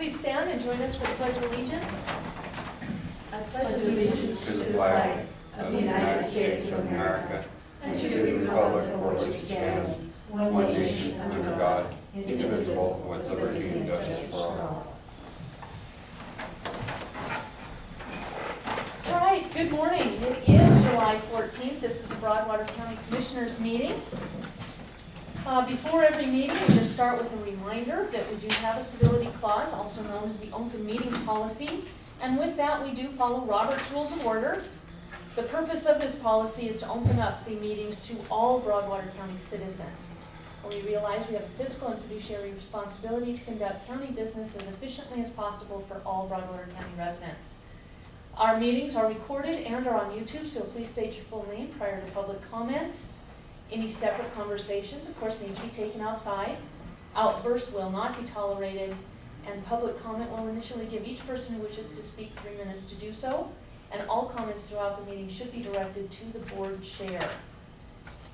please stand and join us for the Pledge of Allegiance? I pledge allegiance to the flag of the United States of America and to the republic for which it stands, one nation under God, indivisible, with liberty and justice for all. All right, good morning. It is July 14th. This is the Broadwater County Commissioners meeting. Before every meeting, we just start with a reminder that we do have a civility clause, also known as the open meeting policy. And with that, we do follow Robert's Rules of Order. The purpose of this policy is to open up the meetings to all Broadwater County citizens. We realize we have a fiscal and fiduciary responsibility to conduct county business as efficiently as possible for all Broadwater County residents. Our meetings are recorded and are on YouTube, so please state your full name prior to public comment. Any separate conversations, of course, need to be taken outside. Outbursts will not be tolerated, and public comment will initially give each person who wishes to speak 3 minutes to do so, and all comments throughout the meeting should be directed to the board chair.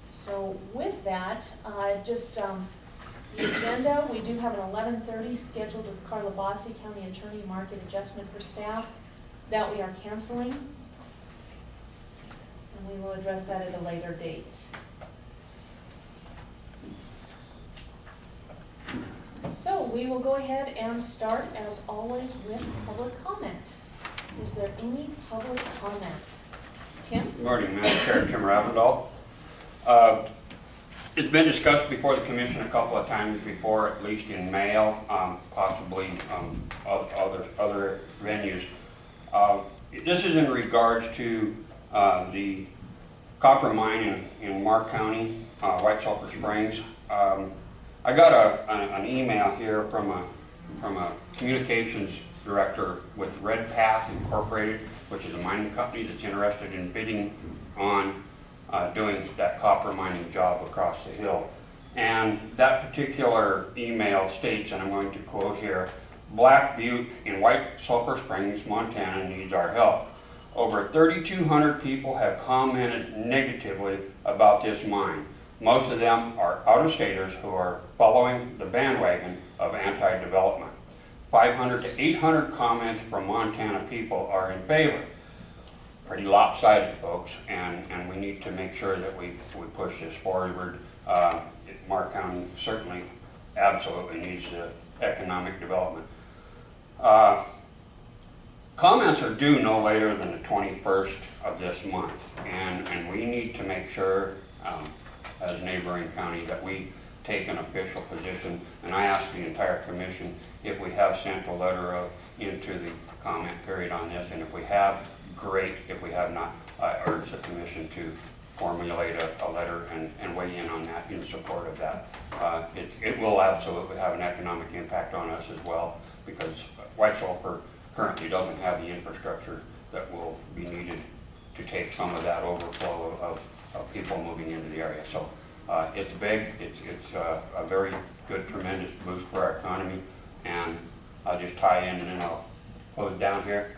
So with that, the agenda, we do have an 11:30 scheduled with Carla Bossi, County Attorney, Market Adjustment for staff, that we are canceling, and we will address that at a later date. So we will go ahead and start, as always, with public comment. Is there any public comment? Tim? Good morning, Madam Chair, Tim Ravendal. It's been discussed before the commission a couple of times before, at least in mail, possibly other venues. This is in regards to the copper mine in Mark County, White Sulphur Springs. I got an email here from a communications director with Red Path Incorporated, which is a mining company that's interested in bidding on doing that copper mining job across the hill. And that particular email states, and I'm going to quote here, "Black Butte in White Sulphur Springs, Montana needs our help. Over 3,200 people have commented negatively about this mine. Most of them are out-of-staters who are following the bandwagon of anti-development. 500 to 800 comments from Montana people are in favor." Pretty lopsided, folks, and we need to make sure that we push this forward. Mark County certainly absolutely needs the economic development. Comments are due no later than the 21st of this month, and we need to make sure, as a neighboring county, that we take an official position. And I asked the entire commission if we have sent a letter into the comment period on this, and if we have, great. If we have not, I urge the commission to formulate a letter and weigh in on that in support of that. It will absolutely have an economic impact on us as well, because White Sulphur currently doesn't have the infrastructure that will be needed to take some of that overflow of people moving into the area. So it's big, it's a very good, tremendous boost for our economy. And I'll just tie in and then I'll close down here.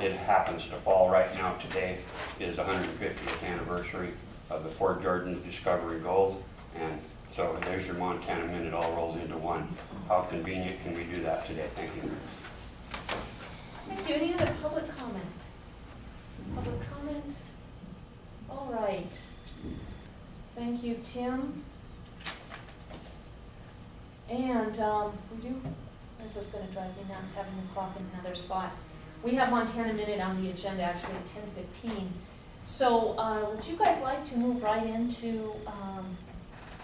It happens to fall right now. Today is the 150th anniversary of the Fort Jordan's discovery gold. And so there's your Montana Minute, all rolls into one. How convenient can we do that today? Thank you. Thank you. Any other public comment? Public comment? All right. Thank you, Tim. And we do, this is going to drive me nuts, having the clock in another spot. We have Montana Minute on the agenda actually at 10:15. So would you guys like to move right into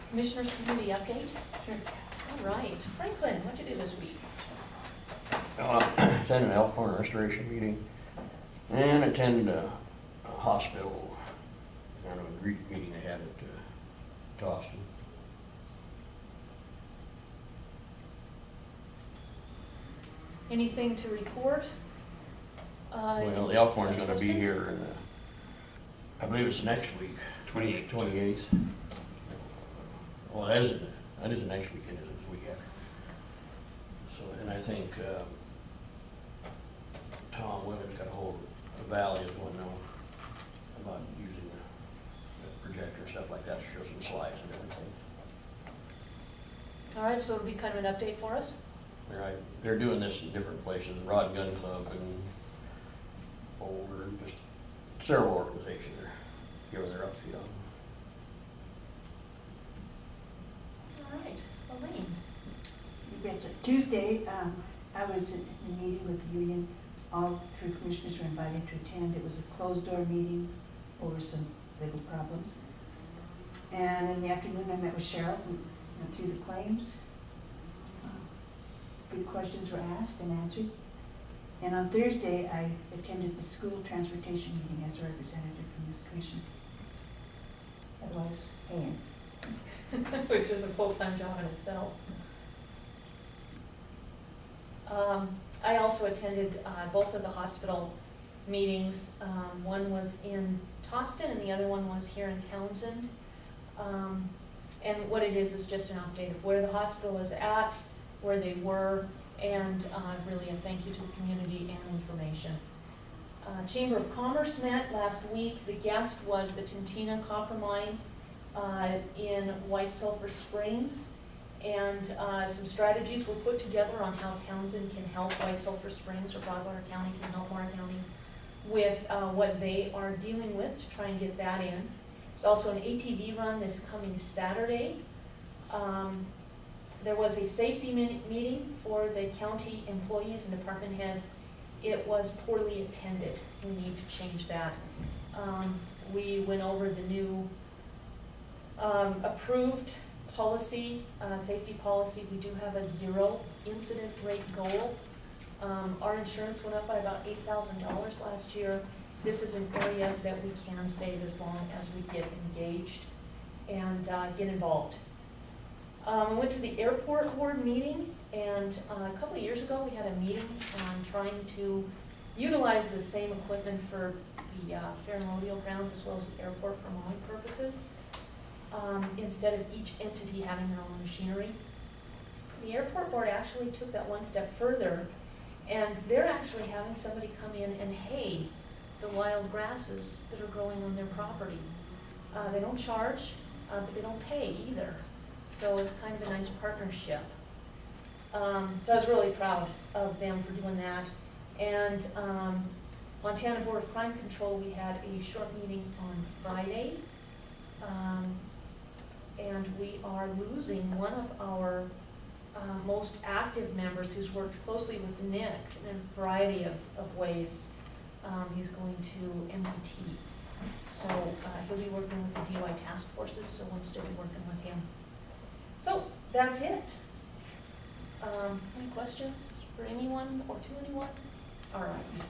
Commissioner's Community Update? Sure. All right. Franklin, what'd you do this week? Attended an Elkhorn Restoration meeting and attended a hospital kind of a greet meeting they had at Toston. Anything to report? Well, the Elkhorn's going to be here, in, I believe it's next week, 28th. 28th. Well, that is the next weekend, it's the week after. So, and I think Tom Williams got a hold of Valley as well now about using the projector and stuff like that to show some slides and everything. All right, so it'll be kind of an update for us? They're doing this in different places, Rod Gun Club and Boulder, just several organizations are giving their update on. All right, Elaine. You betcha. Tuesday, I was in a meeting with the union. All three commissioners were invited to attend. It was a closed-door meeting over some legal problems. And in the afternoon, I met with Cheryl. We went through the claims. Good questions were asked and answered. And on Thursday, I attended the school transportation meeting as a representative from this commission. Otherwise, paying. Which is a full-time job in itself. I also attended both of the hospital meetings. One was in Toston and the other one was here in Townsend. And what it is just an update of where the hospital is at, where they were, and really a thank you to the community and information. Chamber of Commerce met last week. The guest was the Tintina Copper Mine in White Sulphur Springs. And some strategies were put together on how Townsend can help White Sulphur Springs, or Broadwater County can help Moore County with what they are dealing with to try and get that in. There's also an ATV run this coming Saturday. There was a safety meeting for the county employees and department heads. It was poorly attended. We need to change that. We went over the new approved policy, safety policy. We do have a 0 incident rate goal. Our insurance went up by about $8,000 last year. This is an area that we can save as long as we get engaged and get involved. I went to the airport board meeting, and a couple of years ago we had a meeting on trying to utilize the same equipment for the Fair and Rodeo grounds as well as the airport for mowing purposes. Instead of each entity having their own machinery. The airport board actually took that one step further, and they're actually having somebody come in and hay the wild grasses that are growing on their property. They don't charge, but they don't pay either. So it's kind of a nice partnership. So I was really proud of them for doing that. And Montana Board of Crime Control, we had a short meeting on Friday. And we are losing one of our most active members who's worked closely with Nick in a variety of ways. He's going to MPT. So he'll be working with the DUI task forces, so we'll still be working with him. So that's it. Any questions for anyone or to anyone? All right.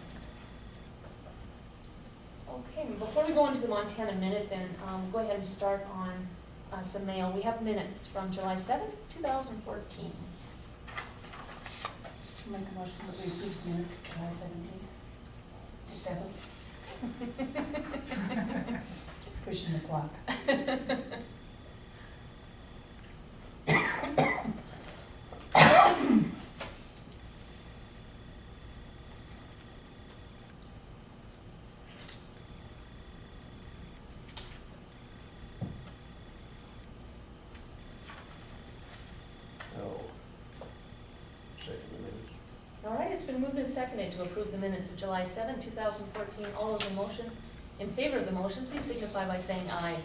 Okay, before we go into the Montana Minute, then go ahead and start on some mail. We have minutes from July 7th, 2014. Make a motion that we approve the minutes of July 17th to 7th. Pushing the clock. All right, it's been moved and seconded to approve the minutes of July 7, 2014. All those in favor of the motion, please signify by saying aye.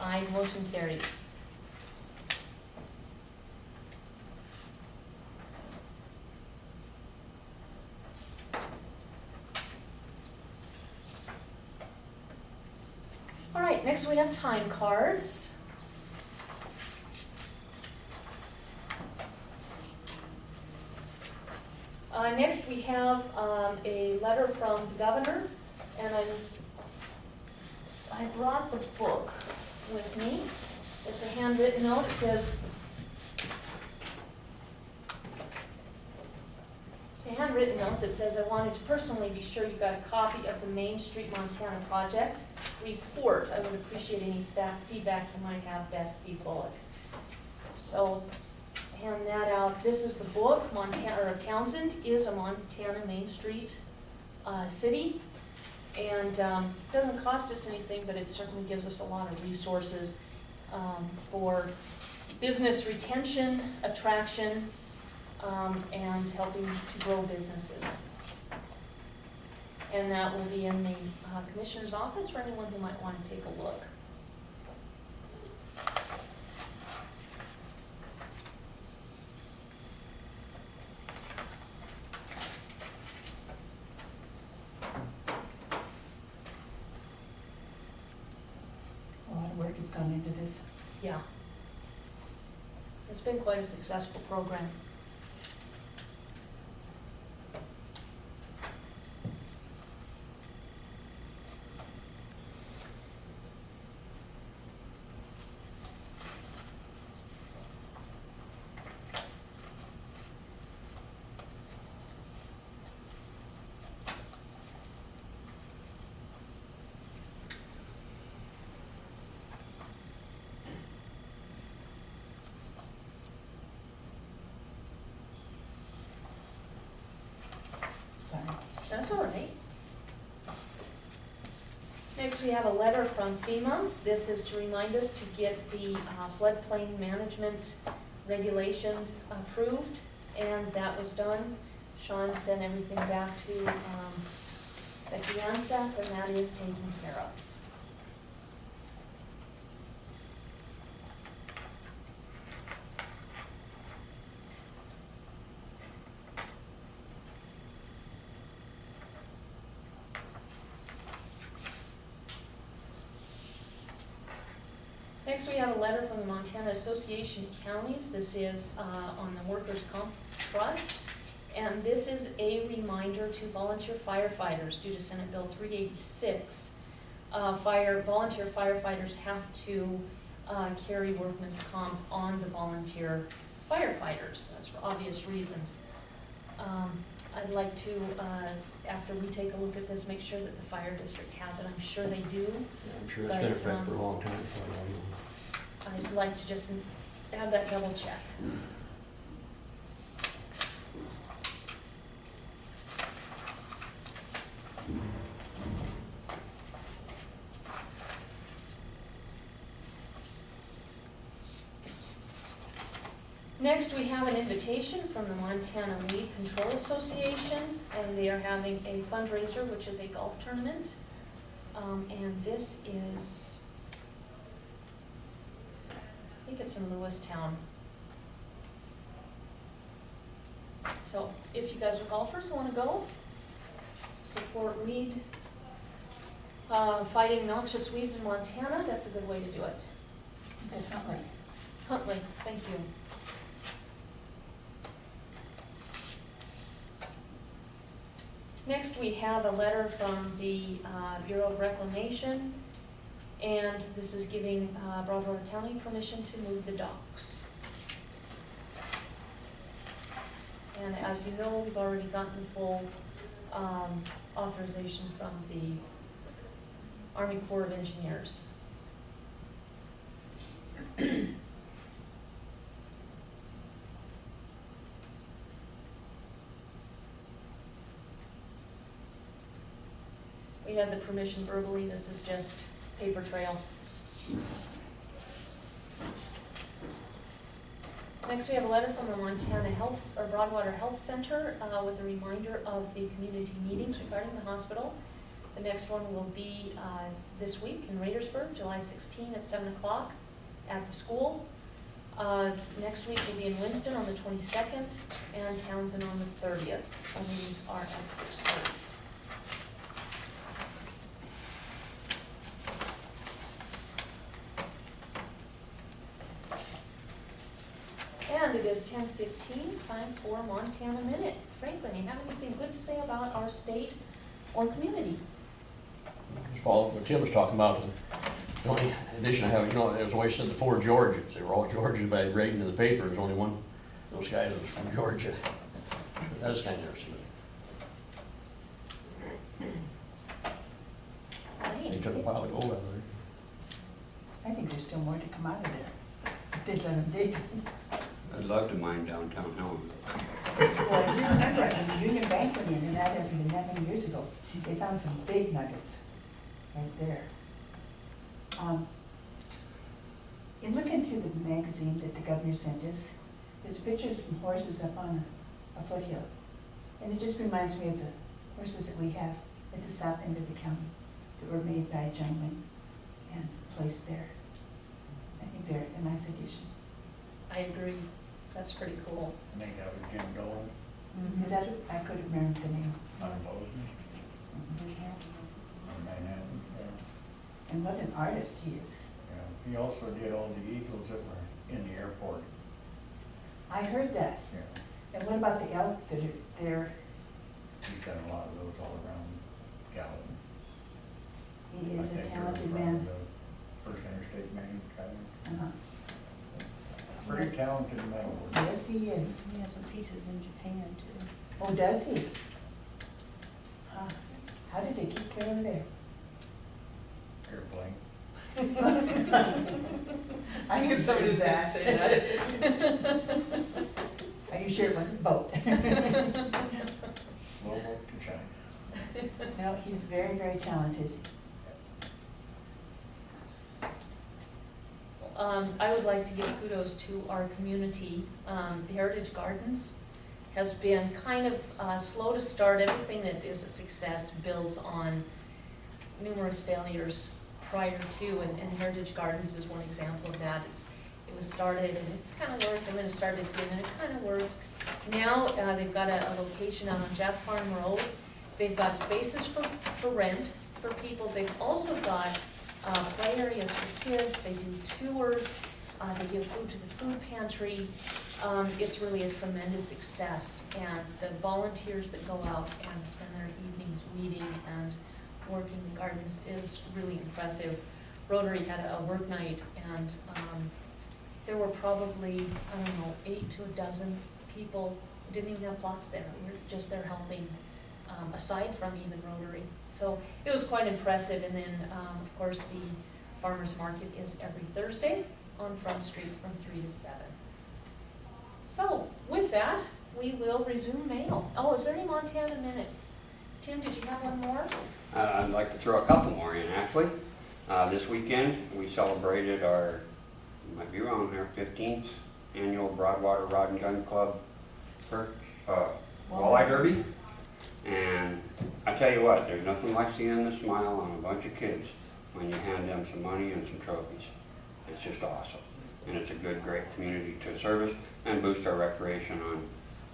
Aye, motion carries. All right, next we have time cards. Next we have a letter from the governor, and I brought the book with me. It's a handwritten note. It says, it's a handwritten note that says, I wanted to personally be sure you got a copy of the Main Street Montana Project report. I would appreciate any feedback you might have, Beth, Steve Bullock. So, hand that out. This is the book. Townsend is a Montana Main Street city, and it doesn't cost us anything, but it certainly gives us a lot of resources for business retention, attraction, and helping to grow businesses. And that will be in the Commissioner's office for anyone who might want to take a look. A lot of work has gone into this. Yeah. It's been quite a successful program. Sorry. That's all right. Next, we have a letter from FEMA. This is to remind us to get the floodplain management regulations approved, and that was done. Sean sent everything back to Becky Anseth, and that is taken care of. Next, we have a letter from the Montana Association of Counties. This is on the Workers' Comp Trust. And this is a reminder to volunteer firefighters due to Senate Bill 386. Volunteer firefighters have to carry workman's comp on the volunteer firefighters. That's for obvious reasons. I'd like to, after we take a look at this, make sure that the fire district has it. I'm sure they do. I'm sure it's been in effect for a long time. I'd like to just have that double check. Next, we have an invitation from the Montana Weed Control Association, and they are having a fundraiser, which is a golf tournament. And this is, I think it's in Lewistown. So if you guys are golfers and want to go, support weed, fighting noxious weeds in Montana, that's a good way to do it. Is it Huntley? Huntley, thank you. Next, we have a letter from the Bureau of Reclamation, and this is giving Broadwater County permission to move the docks. And as you know, we've already gotten full authorization from the Army Corps of Engineers. We had the permission verbally, this is just paper trail. Next, we have a letter from the Montana Health, or Broadwater Health Center with a reminder of the community meetings regarding the hospital. The next one will be this week in Raidersburg, July 16 at 7 o'clock at the school. Next week will be in Winston on the 22nd and Townsend on the 30th. Our meetings are at 6:30. And it is 10:15, time for Montana Minute. Franklin, you have anything good to say about our state or community? Just follow up what Tim was talking about. The only addition I have, you know, it was always said the 4 Georges. They were all Georges, but I read in the paper, there's only one of those guys that was from Georgia. That was kind of interesting. They took a pile of gold out of there. I think there's still more to come out of there. If they let them dig. I'd love to mine downtown Helen. Well, if you remember, when the Union Bank went in, and that hasn't been that many years ago, they found some big nuggets right there. In looking through the magazine that the governor sent us, There's a picture of some horses up on a foothill. And it just reminds me of the horses that we have at the south end of the county that were made by John Wayne and placed there. I think they're a nice addition. I agree. That's pretty cool. I think that was Jim Dolan, Is that, I couldn't remember the name. on Bozeman, on Manhattan, yeah. And what an artist he is. Yeah. He also did all the eagles that were in the airport, I heard that. yeah. And what about the elk that are there? He's done a lot of those all around Gallatin. He is I a think they're talented from man. the First Interstate Maine, kind Uh-huh. of. Pretty talented man. Yes, he is. He has some pieces in Japan too. Oh, does he? Huh. How did they get there over there? Airplane. I knew somebody was gonna say that. Are you sure it wasn't a boat? Slow boat to China. No, he's very, very talented. I would like to give kudos to our community. The Heritage Gardens has been kind of slow to start. Everything that is a success builds on numerous failures prior to, and Heritage Gardens is one example of that. It was started and it kind of worked, and then it started again and it kind of worked. Now they've got a location out on Jack Farm Road. They've got spaces for rent for people. They've also got play areas for kids. They do tours. They give food to the food pantry. It's really a tremendous success, and the volunteers that go out and spend their evenings weeding and working the gardens is really impressive. Rotary had a work night, and there were probably, I don't know, 8 to a dozen people who didn't even have plots there. We were just there helping, aside from even Rotary. So it was quite impressive. And then, of course, the farmers market is every Thursday on Front Street from 3 to 7. So with that, we will resume mail. Oh, is there any Montana minutes? Tim, did you have one more? I'd like to throw a couple more in, actually. This weekend, we celebrated our, you might be wrong here, 15th annual Broadwater Rod and Gun Club Walleye Derby. And I tell you what, there's nothing like seeing the smile on a bunch of kids when you hand them some money and some trophies. It's just awesome. And it's a good, great community to service and boost our recreation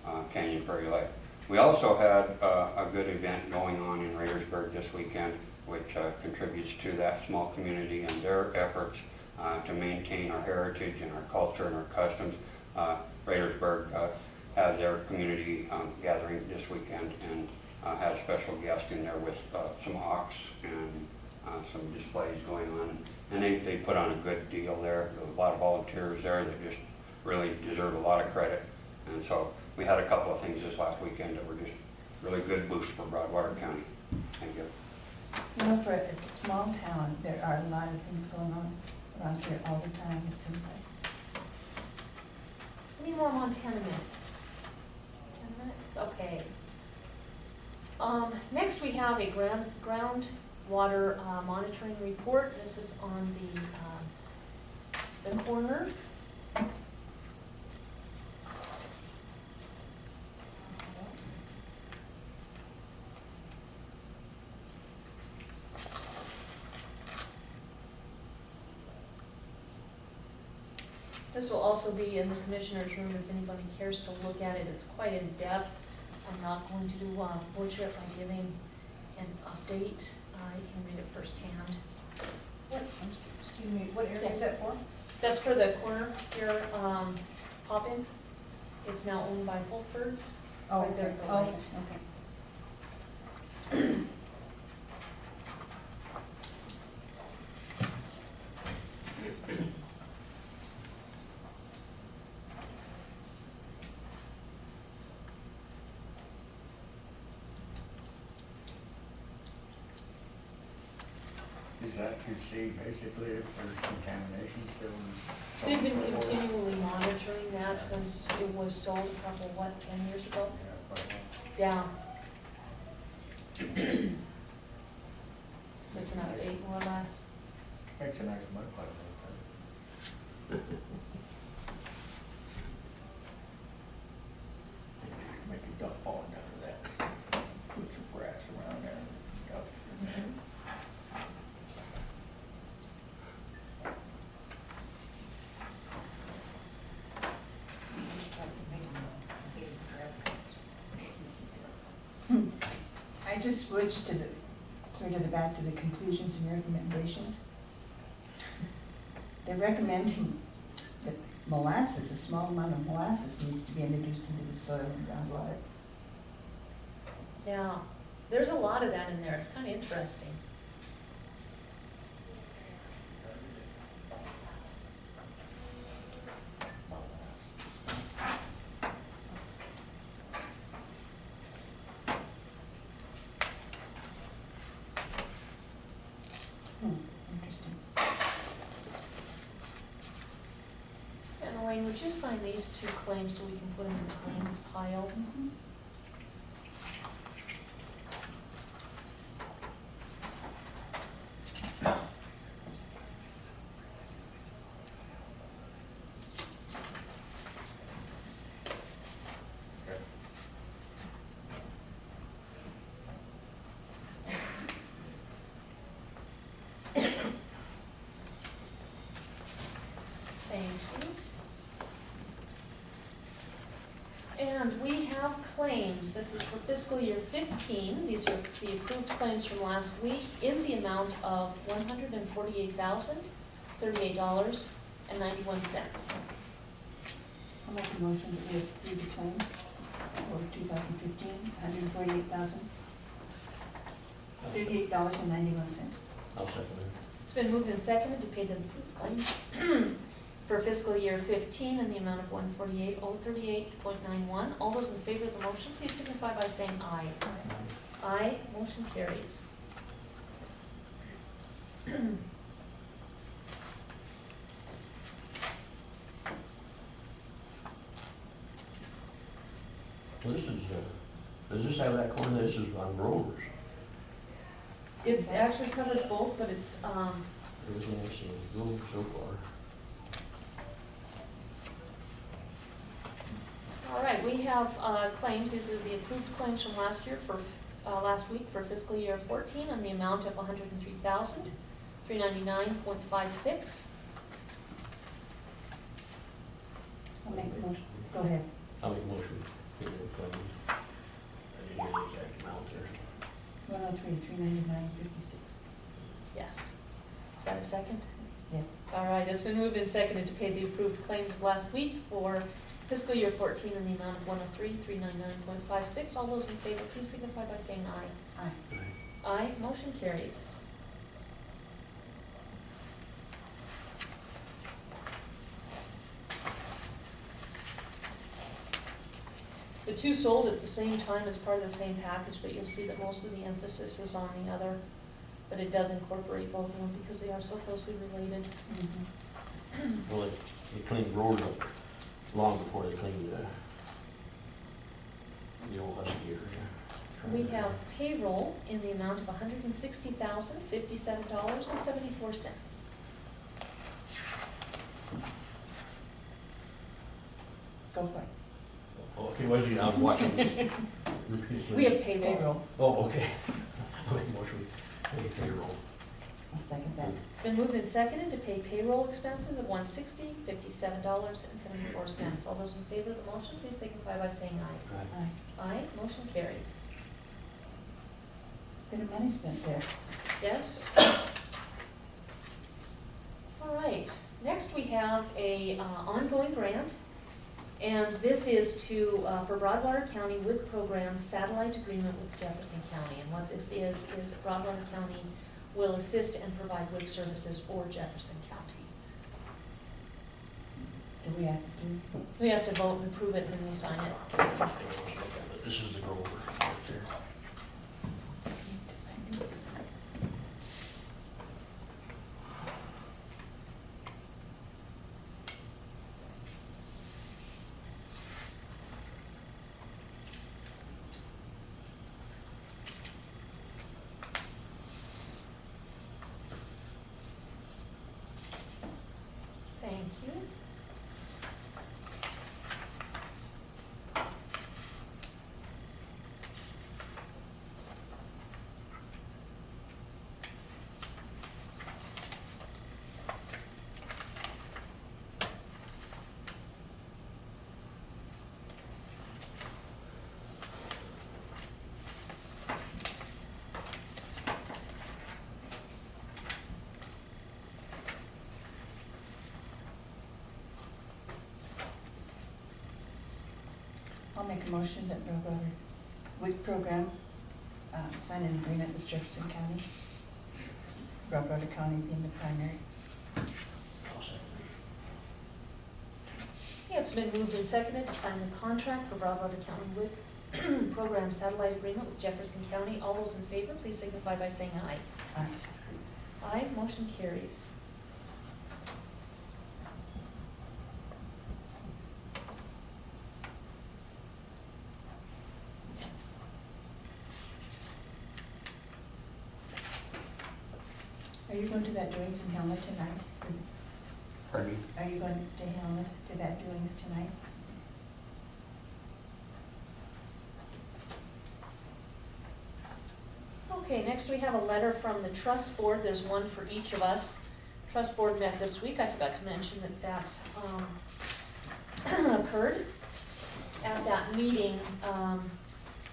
on Canyon Prairie Lake. We also had a good event going on in Raidersburg this weekend, which contributes to that small community and their efforts to maintain our heritage and our culture and our customs. Raidersburg had their community gathering this weekend and had a special guest in there with some ox and some displays going on. And they put on a good deal there. There were a lot of volunteers there that just really deserve a lot of credit. And so we had a couple of things this last weekend that were just really good boosts for Broadwater County. Thank you. You know, for a small town, there are a lot of things going on around here all the time, it seems like. Any more Montana minutes? 10 minutes, okay. Next we have a groundwater monitoring report. This is on the corner. This will also be in the commissioner's room if anybody cares to look at it. It's quite in depth. I'm not going to butcher it by giving an update. You can read it firsthand. What, excuse me, what area is that for? That's for the corner here, Pop-In. It's now owned by Fulford's. Oh, Right there okay, at the oh, light. okay. Is that to see basically if there's contamination still? in They've been some sort of- continually monitoring that since it was sold a couple, 10 years ago? Yeah, quite well. Yeah. So it's an update, more or less. Makes a nice mud pie. just switched to the, clear to the back to the conclusions and recommendations. They're recommending that molasses, a small amount of molasses needs to be introduced into the soil and groundwater. Yeah, there's a lot of that in there, it's kind of interesting. Interesting. And Elaine, would you sign these two claims so we can put them in the claims pile? Thank you. And we have claims, this is for fiscal year 15, these are the approved claims from last week in the amount of $148,038.91. I'll make a motion that we approve the claims for 2015, $148,038.91. I'll second it. It's been moved and seconded to pay the approved claims for fiscal year 15 in the amount of $148,038.91. All those in favor of the motion, please signify by saying aye. Aye, motion carries. So this is, does this have that corner, this is on growers? It's actually covers both, but it's, Everything I've seen is growers so far. all right, we have claims, these are the approved claims from last year for, last week for fiscal year 14 in the amount of $103,399.56. I'll make a motion, go ahead. I'll make a motion. I didn't hear the exact amount there. 103,399.56. Yes. Is that a second? Yes. All right, it's been moved and seconded to pay the approved claims of last week for fiscal year 14 in the amount of $103,399.56. All those in favor, please signify by saying aye. Aye. Aye, motion carries. The two sold at the same time as part of the same package, but you'll see that most of the emphasis is on the other. But it does incorporate both of them because they are so closely related. Well, they cleaned growers up long before they cleaned the old husky area. We have payroll in the amount of $160,057.74. Go for it. Okay, what is it, I'm watching this. We have payroll. Payroll. Oh, okay. I'll make a motion, we pay payroll. I'll second that. It's been moved and seconded to pay payroll expenses of $160,57.74. All those in favor of the motion, please signify by saying aye. Aye. Aye, motion carries. Bit of money spent there. Yes? All right, next we have a ongoing grant, and this is to, for Broadwater County with programs satellite agreement with Jefferson County. And what this is that Broadwater County will assist and provide WIC services for Jefferson County. Do we have to do? We have to vote and approve it, and then we sign it. This is the grower right there. Need to sign this? Thank you. make a motion that Broadwater WIC program sign an agreement with Jefferson County, Broadwater County being the primary. Yeah, it's been moved and seconded to sign the contract for Broadwater County WIC program satellite agreement with Jefferson County. All those in favor, please signify by saying aye. Aye. Aye, motion carries. Are you going to that doings in Helena tonight? Pardon me? Are you going to Helena to that doings tonight? Okay, next we have a letter from the trust board. There's one for each of us. Trust board met this week. I forgot to mention that occurred. At that meeting,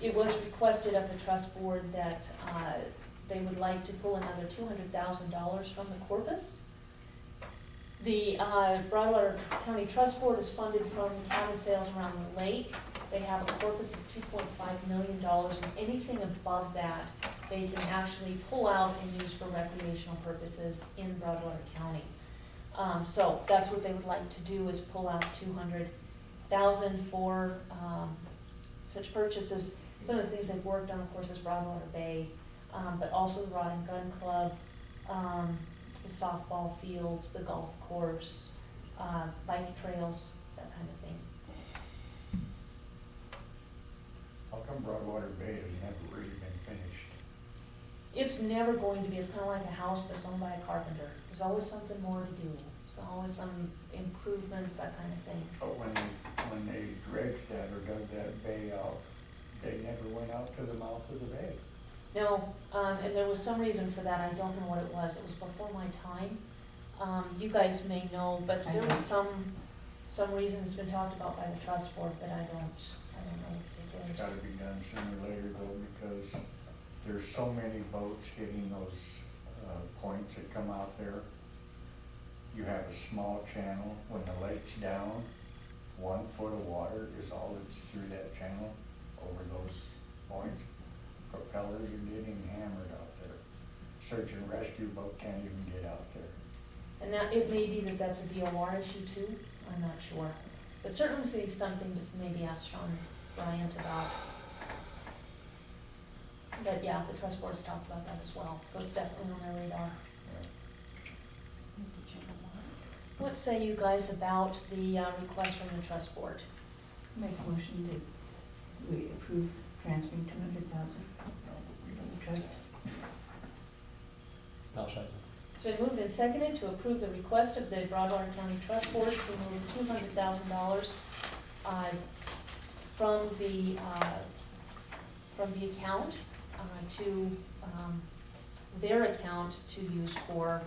it was requested of the trust board that they would like to pull another $200,000 from the corpus. The Broadwater County Trust Board is funded from common sales around the lake. They have a corpus of $2.5 million, and anything above that, they can actually pull out and use for recreational purposes in Broadwater County. So that's what they would like to do, is pull out $200,000 for such purchases. Some of the things they've worked on, of course, is Broadwater Bay, but also the Rod and Gun Club, the softball fields, the golf course, bike trails, that kind of thing. How come Broadwater Bay has never really been finished? It's never going to be, it's kind of like a house that's owned by a carpenter. There's always something more to do. There's always some improvements, that kind of thing. But when they dredged that or dug that bay out, they never went out to the mouth of the bay. No, and there was some reason for that. I don't know what it was. It was before my time. You guys may know, but there was some reason it's been talked about by the trust board, but I don't know the It's particulars. gotta be done sooner or later though, because there's so many boats hitting those points that come out there. You have a small channel. When the lake's down, 1 foot of water is all that's through that channel over those points. Propellers are getting hammered out there. Search and rescue boat can't even get out there. And that, it may be that that's a DOR issue too. I'm not sure. But certainly say something to maybe ask Sean Bryant about. But yeah, the trust board's talked about that as well, so it's definitely on their radar. What say you guys about the request from the trust board? Make a motion that we approve transferring $200,000 from the trust. I'll second. It's been moved and seconded to approve the request of the Broadwater County Trust Board to move $200,000 from the account to their account to use for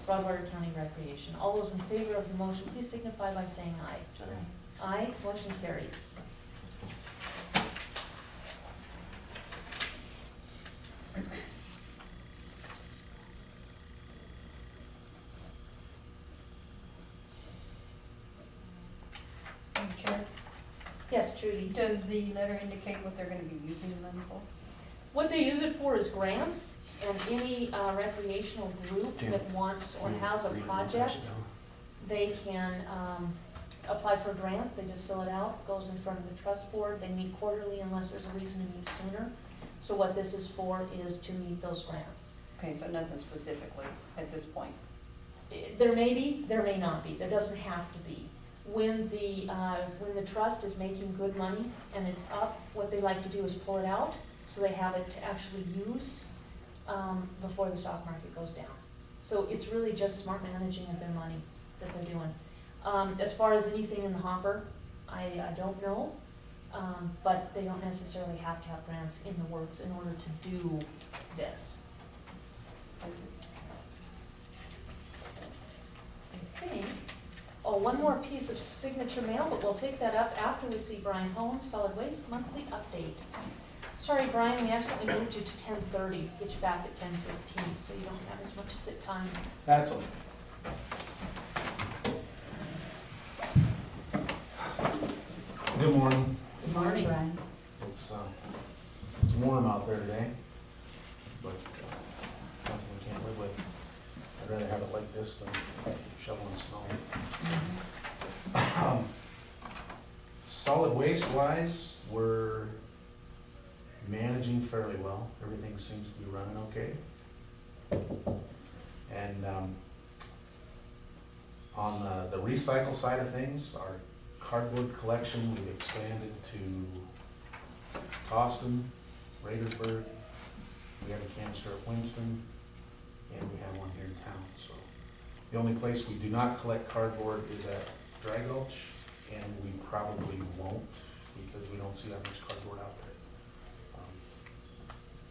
Broadwater County Recreation. All those in favor of the motion, please signify by saying aye. Aye, motion carries. Chair, Yes, Trudy. does the letter indicate what they're gonna be using the money for? What they use it for is grants, and any recreational group that wants or has a project, they can apply for a grant. They just fill it out, goes in front of the trust board. They meet quarterly unless there's a reason to meet sooner. So what this is for is to meet those grants. Okay, so nothing specifically at this point. There may be, there may not be. There doesn't have to be. When the trust is making good money and it's up, what they like to do is pull it out so they have it to actually use before the stock market goes down. So it's really just smart managing of their money that they're doing. As far as anything in the hopper, I don't know, but they don't necessarily have to have grants in the works in order to do this. I think, one more piece of signature mail, but we'll take that up after we see Brian Holmes, Solid Waste Monthly Update. Sorry, Brian, we accidentally moved you to 10:30, get you back at 10:15, so you don't have as much sit time. That's okay. Good Good morning. Morning. Brian. It's warm out there today, but nothing we can't live with. I'd rather have it like this than shoveling snow. Solid waste wise, we're managing fairly well. Everything seems to be running okay. And on the recycle side of things, our cardboard collection, we've expanded to Toston, Raidersburg, we have a canister at Winston, and we have one here in town. So the only place we do not collect cardboard is at Dry Gulch, and we probably won't because we don't see that much cardboard out there.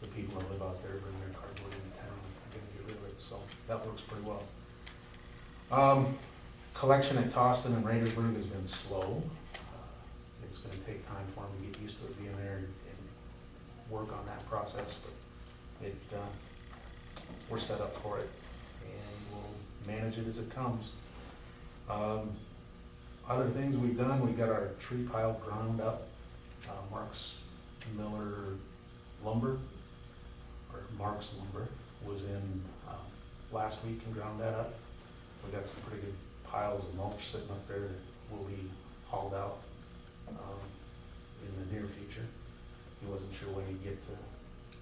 The people that live out there bring their cardboard into town and are gonna get rid of it, so that works pretty well. Collection at Toston and Raidersburg has been slow. It's gonna take time for them to get used to it being there and work on that process, but we're set up for it, and we'll manage it as it comes. Other things we've done, we got our tree pile ground up. Marks Miller Lumber, or Mark's Lumber, was in last week and ground that up. We got some pretty good piles of mulch sitting up there that will be hauled out in the near future. He wasn't sure when he'd get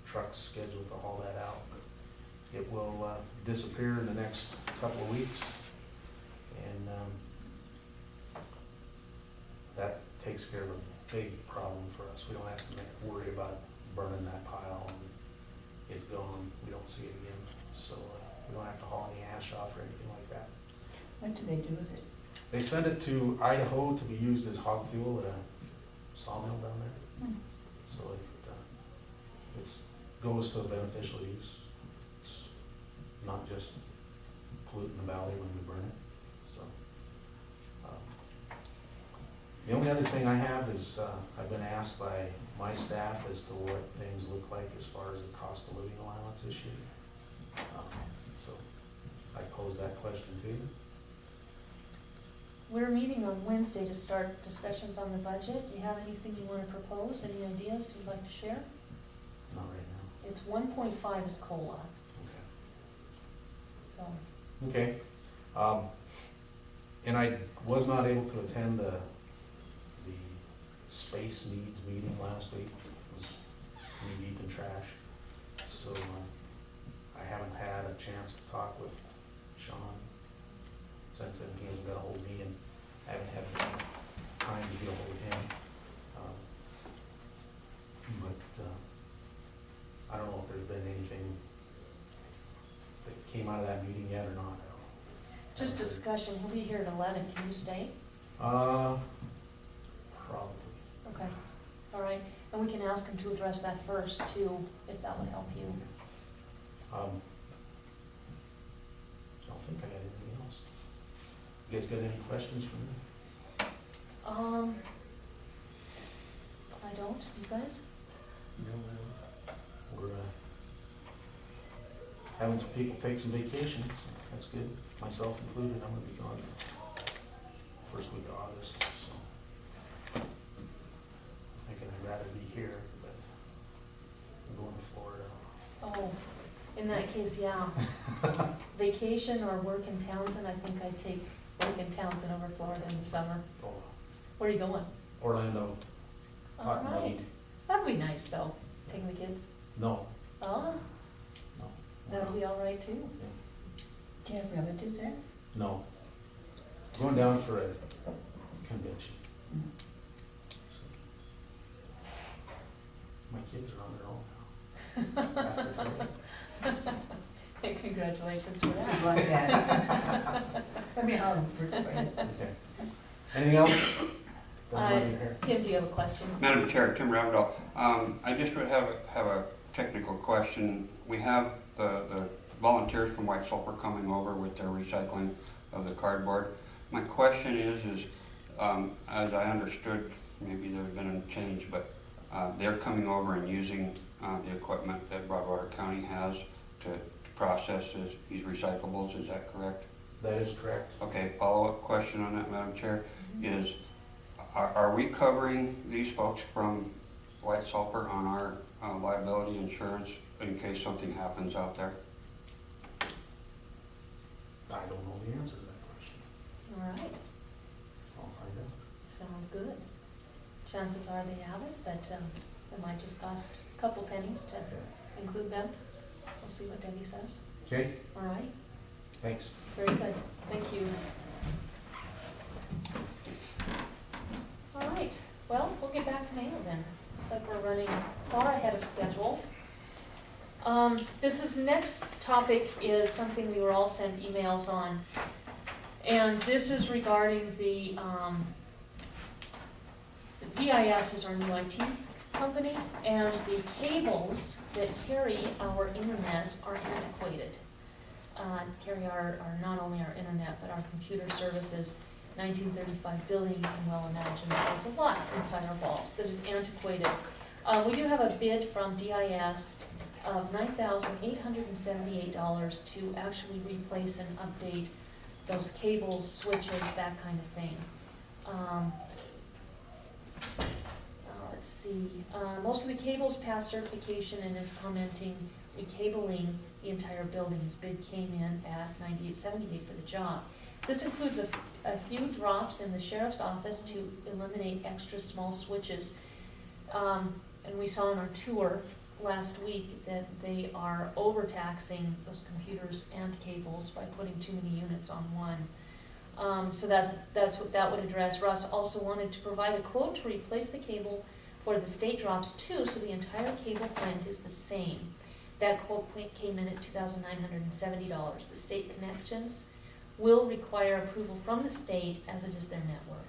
trucks scheduled to haul that out, but it will disappear in the next couple of weeks, and that takes care of a big problem for us. We don't have to worry about burning that pile and it's gone. We don't see it again, so we don't have to haul any ash off or anything like that. What do they do with it? They send it to Idaho to be used as hog fuel at a sawmill down there. So it goes to a beneficial use. It's not just polluting the valley when we burn it. So the only other thing I have is I've been asked by my staff as to what things look like as far as the cost of living allowance this year. So I posed that question to you. We're meeting on Wednesday to start discussions on the budget. Do you have anything you want to propose, any ideas you'd like to share? Not right now. It's 1.5 is COLA, so. Okay. And I was not able to attend the space needs meeting last week. It was knee deep in trash. So I haven't had a chance to talk with Sean since then. He hasn't got a hold of me, and I haven't had time to get a hold of him. But I don't know if there's been anything that came out of that meeting yet or not. Just discussion, he'll be here at 11, can you stay? Probably. Okay, all right, and we can ask him to address that first too, if that would help you. I don't think I got anything else. You guys got any questions for me? I don't, you guys? We're having some people take some vacations. That's good, myself included. I'm gonna be gone first week of August, so thinking I'd rather be here, but I'm going to Florida. Oh, in that case, yeah. Vacation or work in Townsend, I think I'd take work in Townsend over Florida in the summer. Oh, Where are you going? Orlando. All Cotton right, Lake. that'd be nice though, taking the kids. No, Oh, no. that'd be all right too. Do you have relatives there? No. Going down for a convention. Mm. My kids are on their own now. After today. Hey, congratulations for that. Good luck, Dad. Let me know how it works for you. Okay. Anything else? Done running here. Tim, do you have a question? Madam Chair, Tim Ravdal. I just would have a technical question. We have the volunteers from White Sulphur coming over with their recycling of the cardboard. My question is as I understood, maybe there's been a change, but they're coming over and using the equipment that Broadwater County has to process these recyclables. Is that correct? That is correct. Okay, follow-up question on that, Madam Chair, is Are we covering these folks from White Sulphur on our liability insurance in case something happens out there? I don't know the answer to that question. All right, I'll find out. sounds good. Chances are they have it, but it might just cost a couple pennies to include them. We'll see what Debbie says. Okay, All right, thanks. very good, thank you. All right, well, we'll get back to mail then. Looks like we're running far ahead of schedule. This next topic is something we were all sent emails on. And this is regarding the DIS is our new IT company, and the cables that carry our internet are antiquated. Carry our not only our internet, but our computer services. 1935 building, you can well imagine that there's a lot inside our walls that is antiquated. We do have a bid from DIS of $9,878 to actually replace and update those cables, switches, that kind of thing. Let's see, most of the cables passed certification and is commenting recabling the entire building. His bid came in at $98.78 for the job. This includes a few drops in the sheriff's office to eliminate extra small switches. And we saw in our tour last week that they are overtaxing those computers and cables by putting too many units on one. So that's what that would address. Russ also wanted to provide a quote to replace the cable for the state drops too, so the entire cable plant is the same. That quote came in at $2,970. The state connections will require approval from the state as it is their network.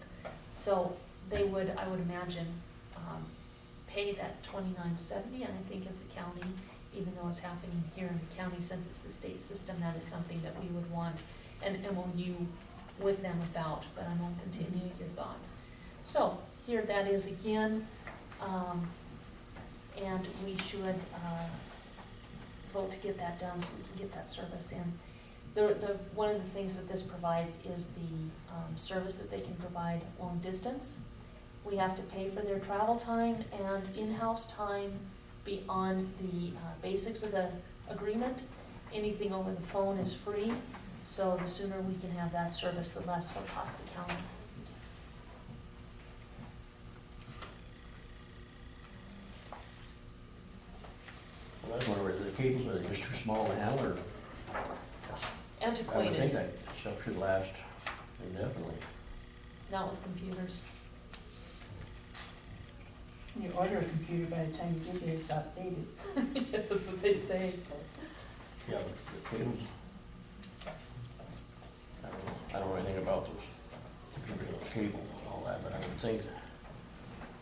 So they would, I would imagine, pay that $29.70, and I think as the county, even though it's happening here in the county, since it's the state system, that is something that we would want an MOU with them about, but I'm open to any of your thoughts. So here that is again, and we should vote to get that done so we can get that service in. One of the things that this provides is the service that they can provide long distance. We have to pay for their travel time and in-house time beyond the basics of the agreement. Anything over the phone is free, so the sooner we can have that service, the less it'll cost the county. Well, I was wondering, were the cables, are they just too small to handle, or? I would think Antiquated, that stuff should last indefinitely. not with computers. You order a computer, by the time you get there, it's outdated. Yeah, that's what they say. Yeah, but the cables, I don't know anything about those cables and all that, but I would think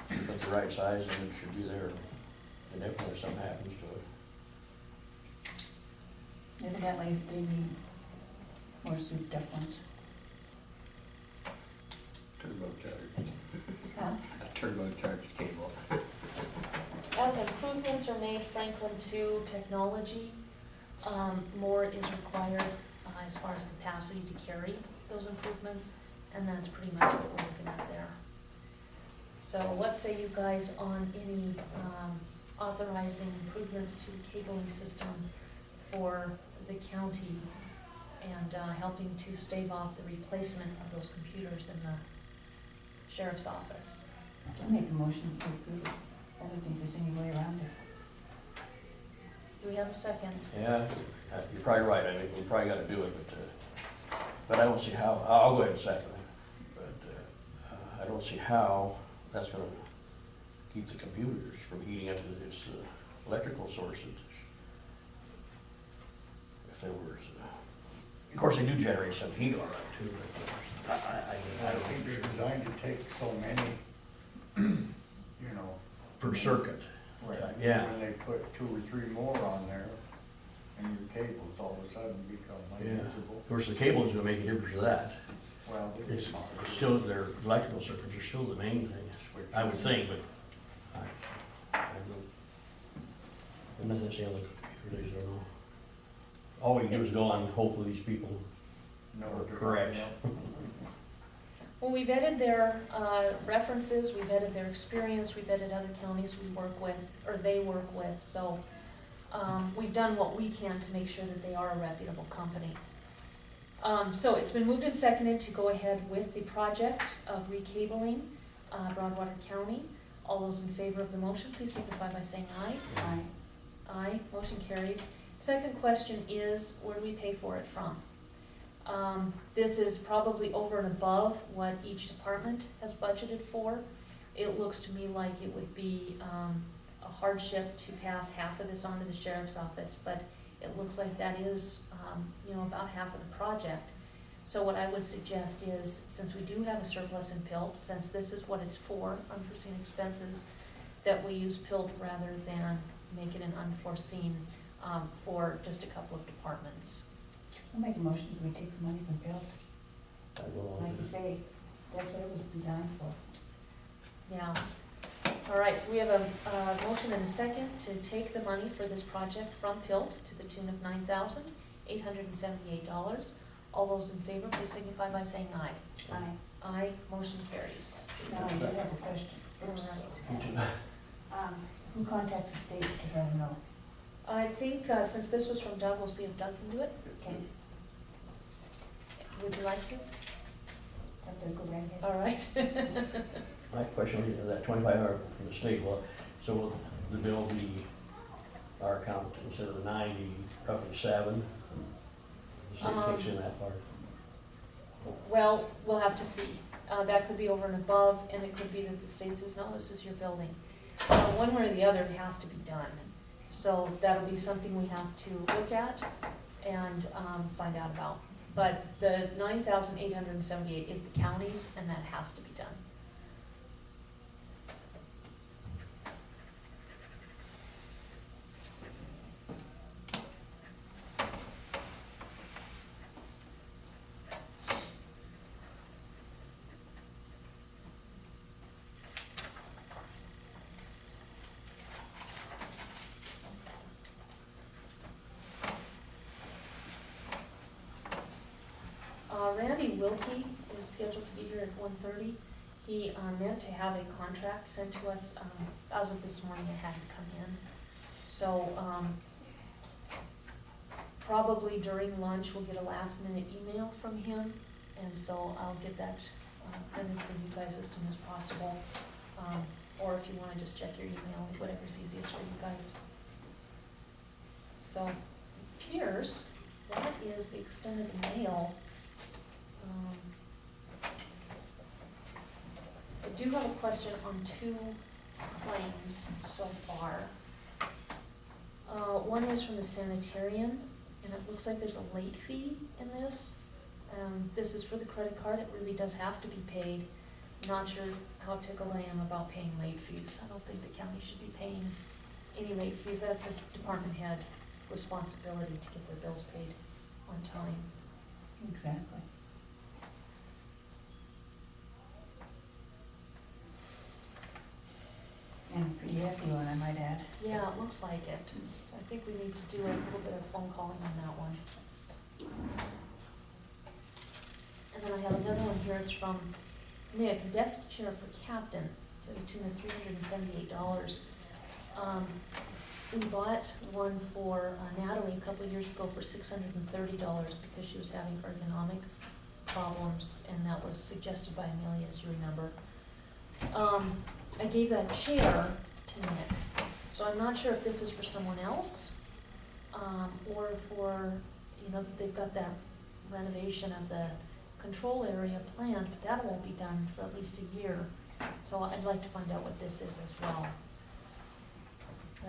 that at the right size, and it should be there indefinitely if something happens to it. Evidently, they need more souped up ones. Turbocharged. Huh? A turbocharged cable. As improvements are made, Franklin 2 technology, more is required as far as capacity to carry those improvements, and that's pretty much what we're looking at there. So what say you guys on any authorizing improvements to the cabling system for the county and helping to stave off the replacement of those computers in the sheriff's office? I'll make a motion to approve it. I don't think there's any way around it. Do we have a second? Yeah, you're probably right, I mean, we probably gotta do it, but I don't see how, I'll go ahead and second it. But I don't see how that's gonna keep the computers from heating up to its electrical sources. If there was, of course, they do generate some heat on it too, but I I don't think think they're sure. designed to take so many, you know. Per circuit. Right. Yeah. When they put 2 or 3 more on there, and your cables all of a sudden become Yeah, unusable. of course, the cable is gonna make a difference to that. Well, they It's just still, their electrical circuits are still the main thing, I would think, but I don't. And nothing to say on the computer days, I don't know. All we do is go on, hopefully these people know are what they're correct. doing. Well, we vetted their references, we vetted their experience, we vetted other counties we work with, or they work with, so we've done what we can to make sure that they are a reputable company. So it's been moved and seconded to go ahead with the project of recabling Broadwater County. All those in favor of the motion, please signify by saying aye. Aye. Aye, motion carries. Second question is, where do we pay for it from? This is probably over and above what each department has budgeted for. It looks to me like it would be a hardship to pass half of this on to the sheriff's office, but it looks like that is, about half of the project. So what I would suggest is, since we do have a surplus in PILT, since this is what it's for, unforeseen expenses, that we use PILT rather than make it an unforeseen for just a couple of departments. I'll make a motion that we take the money from PILT. I will, Like you say, that's what it was designed for. Yeah. All right, so we have a motion and a second to take the money for this project from PILT to the tune of $9,878. All those in favor, please signify by saying aye. Aye. Aye, motion carries. Now, I do have a question. All Oops. right. Who contacts the state to let them know? I think since this was from Doug, we'll see if Doug can do it. Okay, Would you like to? let them go right ahead. All right. My question is, that 2,500 from the state, well, so will the bill be our account instead of the 90, roughly 7? The state takes in that part. Well, we'll have to see. That could be over and above, and it could be that the state says, no, this is your building. One way or the other, it has to be done. So that'll be something we have to look at and find out about. But the $9,878 is the county's, and that has to be done. Randy Wilkie is scheduled to be here at 1:30. He meant to have a contract sent to us, as of this morning, it hadn't come in. So, probably during lunch, we'll get a last minute email from him, and so I'll get that printed for you guys as soon as possible. Or if you wanna just check your email, whatever's easiest for you guys. So, Piers, that is the extended mail. I do have a question on 2 claims so far. One is from the sanitarian, and it looks like there's a late fee in this. This is for the credit card, it really does have to be paid. Not sure how tickled I am about paying late fees. I don't think the county should be paying any late fees. That's a department head responsibility to get their bills paid on time. Exactly. And a pretty hefty one, I might add. Yeah, it looks like it. So I think we need to do a little bit of phone calling on that one. And then I have another one here, it's from Nick, desk chair for captain, to the tune of $378. We bought one for Natalie a couple of years ago for $630 because she was having ergonomic problems, and that was suggested by Amelia, as you remember. I gave that chair to Nick, so I'm not sure if this is for someone else, or for, they've got that renovation of the control area planned, but that won't be done for at least a year, so I'd like to find out what this is as well.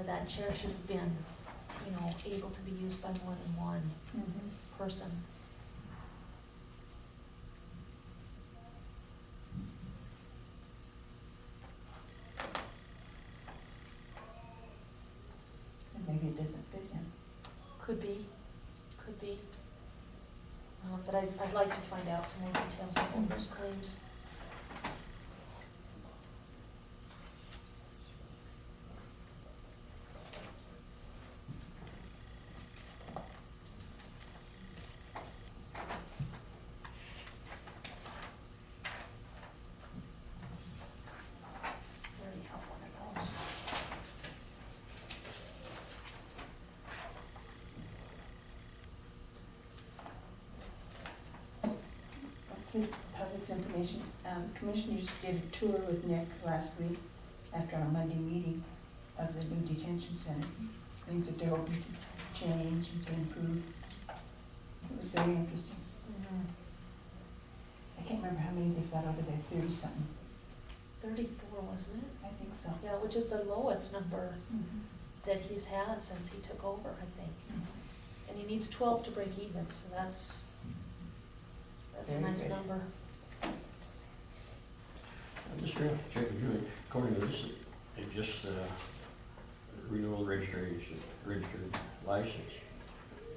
That chair should have been, able to be used by more than one person. Maybe it doesn't fit him. Could be. But I'd like to find out some more details of all those claims. Public's information, commissioners did a tour with Nick last week after our Monday meeting of the new detention center. Things that they're hoping to change and to improve. It was very interesting. I can't remember how many they've got over there, 30-something. 34, wasn't it? I think so. Yeah, which is the lowest number Mhm. that he's had since he took over, I think. Mhm. And he needs 12 to break even, so that's a Very nice good. number. I'm just trying to check with Julie, according to this, it just, renewal registration, registered license,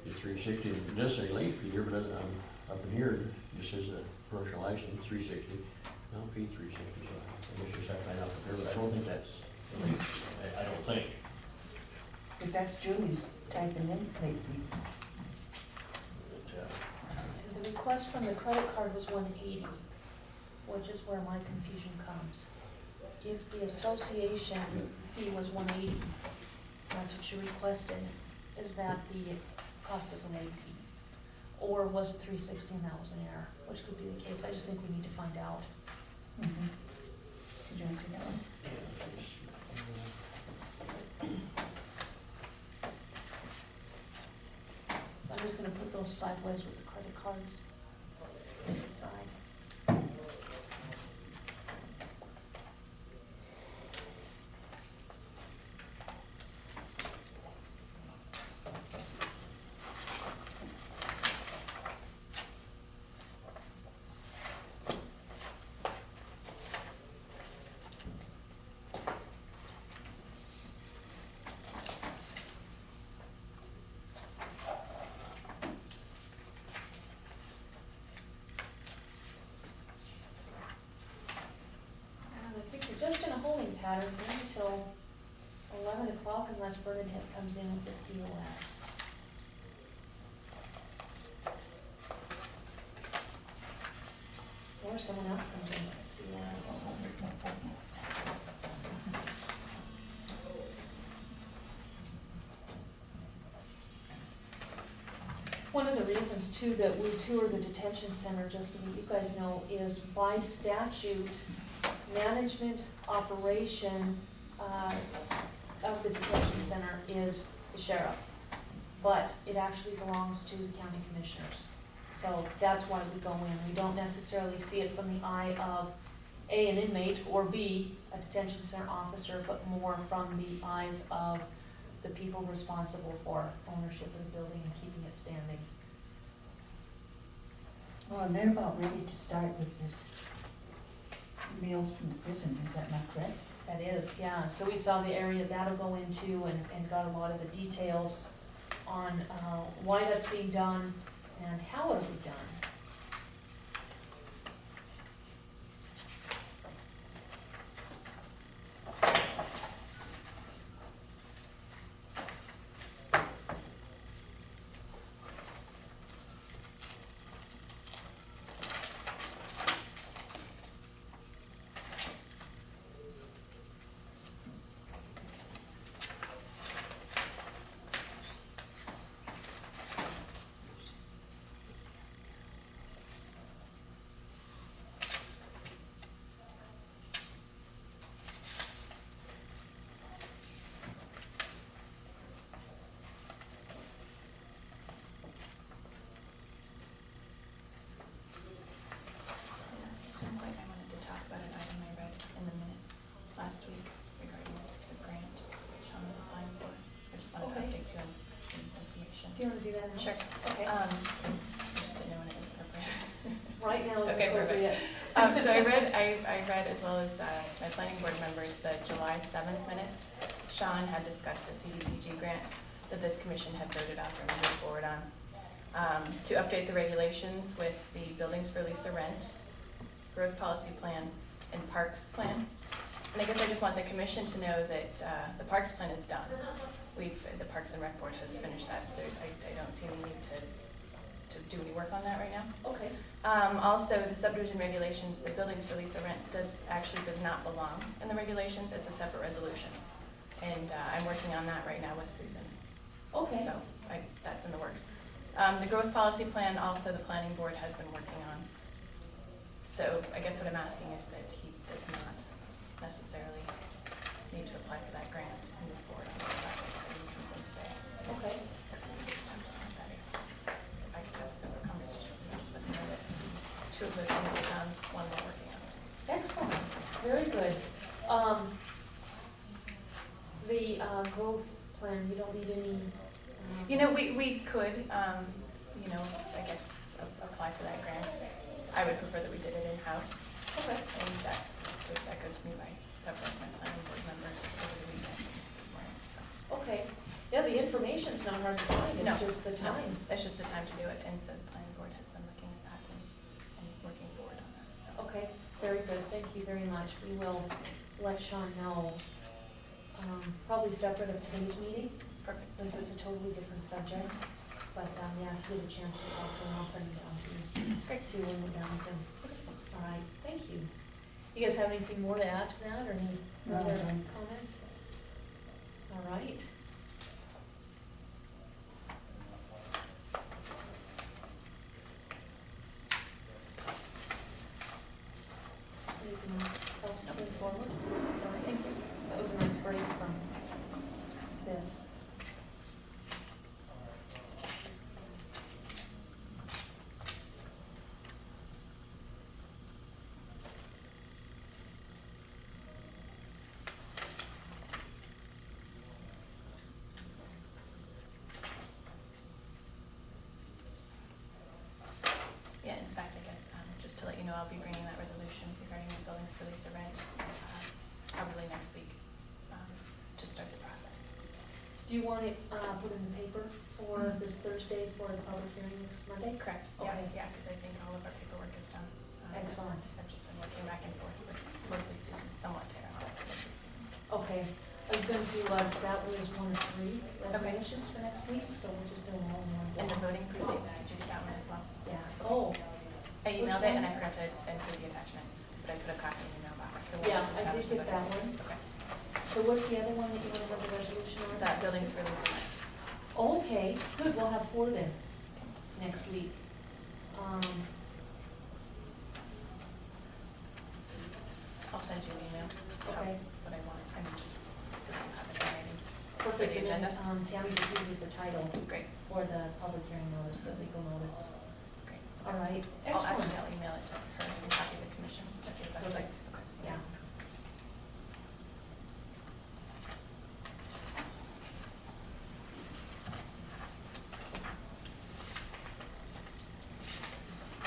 the 360, it does say late fee here, but up in here, it just says the commercial license, 360, no fee 360, so I guess just have to find out there, but I don't think that's the late, I don't think. But that's Julie's typing in late fee. But, The request from the credit card was 180, which is where my confusion comes. If the association fee was 180, that's what you requested, is that the cost of the late fee? Or was it 360 and that was an error, which could be the case, I just think we need to find out. Mhm. Did you want to see that one? So I'm just gonna put those sideways with the credit cards inside. And I think we're just in a holding pattern here until 11 o'clock unless Bernadette comes in with the COS. Or someone else comes in with the COS. One of the reasons too that we tour the detention center, just so that you guys know, is by statute, management, operation, of the detention center is the sheriff. But it actually belongs to the county commissioners. So that's why we go in. We don't necessarily see it from the eye of A, an inmate, or B, a detention center officer, but more from the eyes of the people responsible for ownership of the building and keeping it standing. Well, and they're about ready to start with this meals from the prison, is that not correct? That is, yeah. So we saw the area that'll go into and got a lot of the details on why that's being done and how it'll be done. At some point, I wanted to talk about an item I read in the minutes last week regarding the grant Sean was applying for. I just wanted to Okay. update you on some information. Do you want to do that now? Sure. Okay. I just didn't know when it was appropriate. Right now is Okay, perfect. appropriate. So I read as well as my planning board members, the July 7th minutes. Sean had discussed a CDBG grant that this commission had voted on and moved forward on, to update the regulations with the buildings for lease or rent, growth policy plan, and parks plan. And I guess I just want the commission to know that the parks plan is done. The Parks and Rec Board has finished that, so I don't see any need to do any work on that right now. Okay. Also, the subdivision regulations, the buildings for lease or rent does not belong in the regulations, it's a separate resolution. And I'm working on that right now with Susan. Okay. So that's in the works. The growth policy plan, also the planning board has been working on. So I guess what I'm asking is that he does not necessarily need to apply for that grant and move forward on the project that he comes in today. Okay. If I could have a separate conversation with him, just let me know that two of those things are done, one we're working on. Excellent, very good. The growth plan, you don't need any? You know, we could, you know, I guess, apply for that grant. I would prefer that we did it in-house, Okay. and that was echoed to me by several of my planning board members over the weekend this morning, so. Okay, yeah, the information's not hard to find, No, it's just the no, time. It's just the time to do it, and so the planning board has been looking at that and working forward on that, so. Okay, very good, thank you very much. We will let Sean know, probably separate of today's meeting, Perfect. since it's a totally different subject. But, yeah, if you get a chance to talk to him, I'll send it down to you. Great. To when we're done with him. All right, thank you. You guys have anything more to add to that, or any No, other no. comments? All right. Anything else moving forward? All right, thank you. That was a nice break from this. Yeah, in fact, I guess, just to let you know, I'll be bringing that resolution regarding the buildings for Lisa Rent, probably next week, to start the process. Do you want it put in the paper for this Thursday for the public hearing next Monday? Correct, yeah, Okay. yeah, because I think all of our paperwork is done. Excellent. I've just been working back and forth with mostly Susan, somewhat Tara, but mostly Susan. Okay, I was going to, that was one of three resolutions for next week, so we're just doing all in one And day. the voting precinct, did you get that one as well? Yeah, oh, I emailed Which it and one? I forgot to include the attachment, but I put a copy in the mailbox, so we'll Yeah, just I did establish get the that voting. one. Okay, so what's the other one that you want to have the resolution on? that buildings for Lisa Rent. Oh, okay, good, we'll have four then, next week. I'll send you an email. Okay. What I want, I mean, just so you have it in writing. Perfect, the and then, agenda? Tammy just uses the title Great, for the public hearing notice, the legal notice. great. All right, I'll excellent. actually, I'll email it to her and copy the commission. if that's Perfect. okay. Yeah.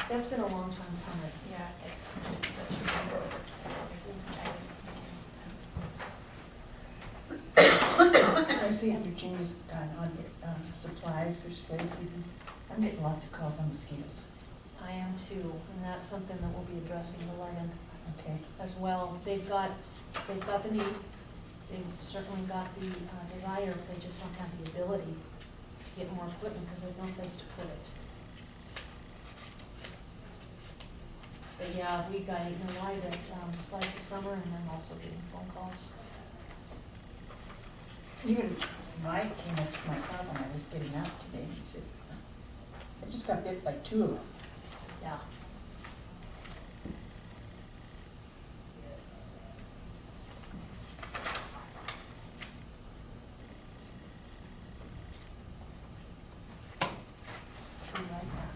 That's been a long time coming. Yeah, it's such a good I see under James, on supplies for spray season, I'm getting lots of calls on mosquitoes. I am too, and that's something that we'll be addressing the 11th Okay. as well. They've got the need, they've certainly got the desire, they just don't have the ability to get more equipment because there's no place to put it. But yeah, we got eaten alive at Slice of Summer and then also getting phone calls. Even Mike came up to my car when I was getting out today and said, I just got bit by 2 of them. Yeah. Pretty like that.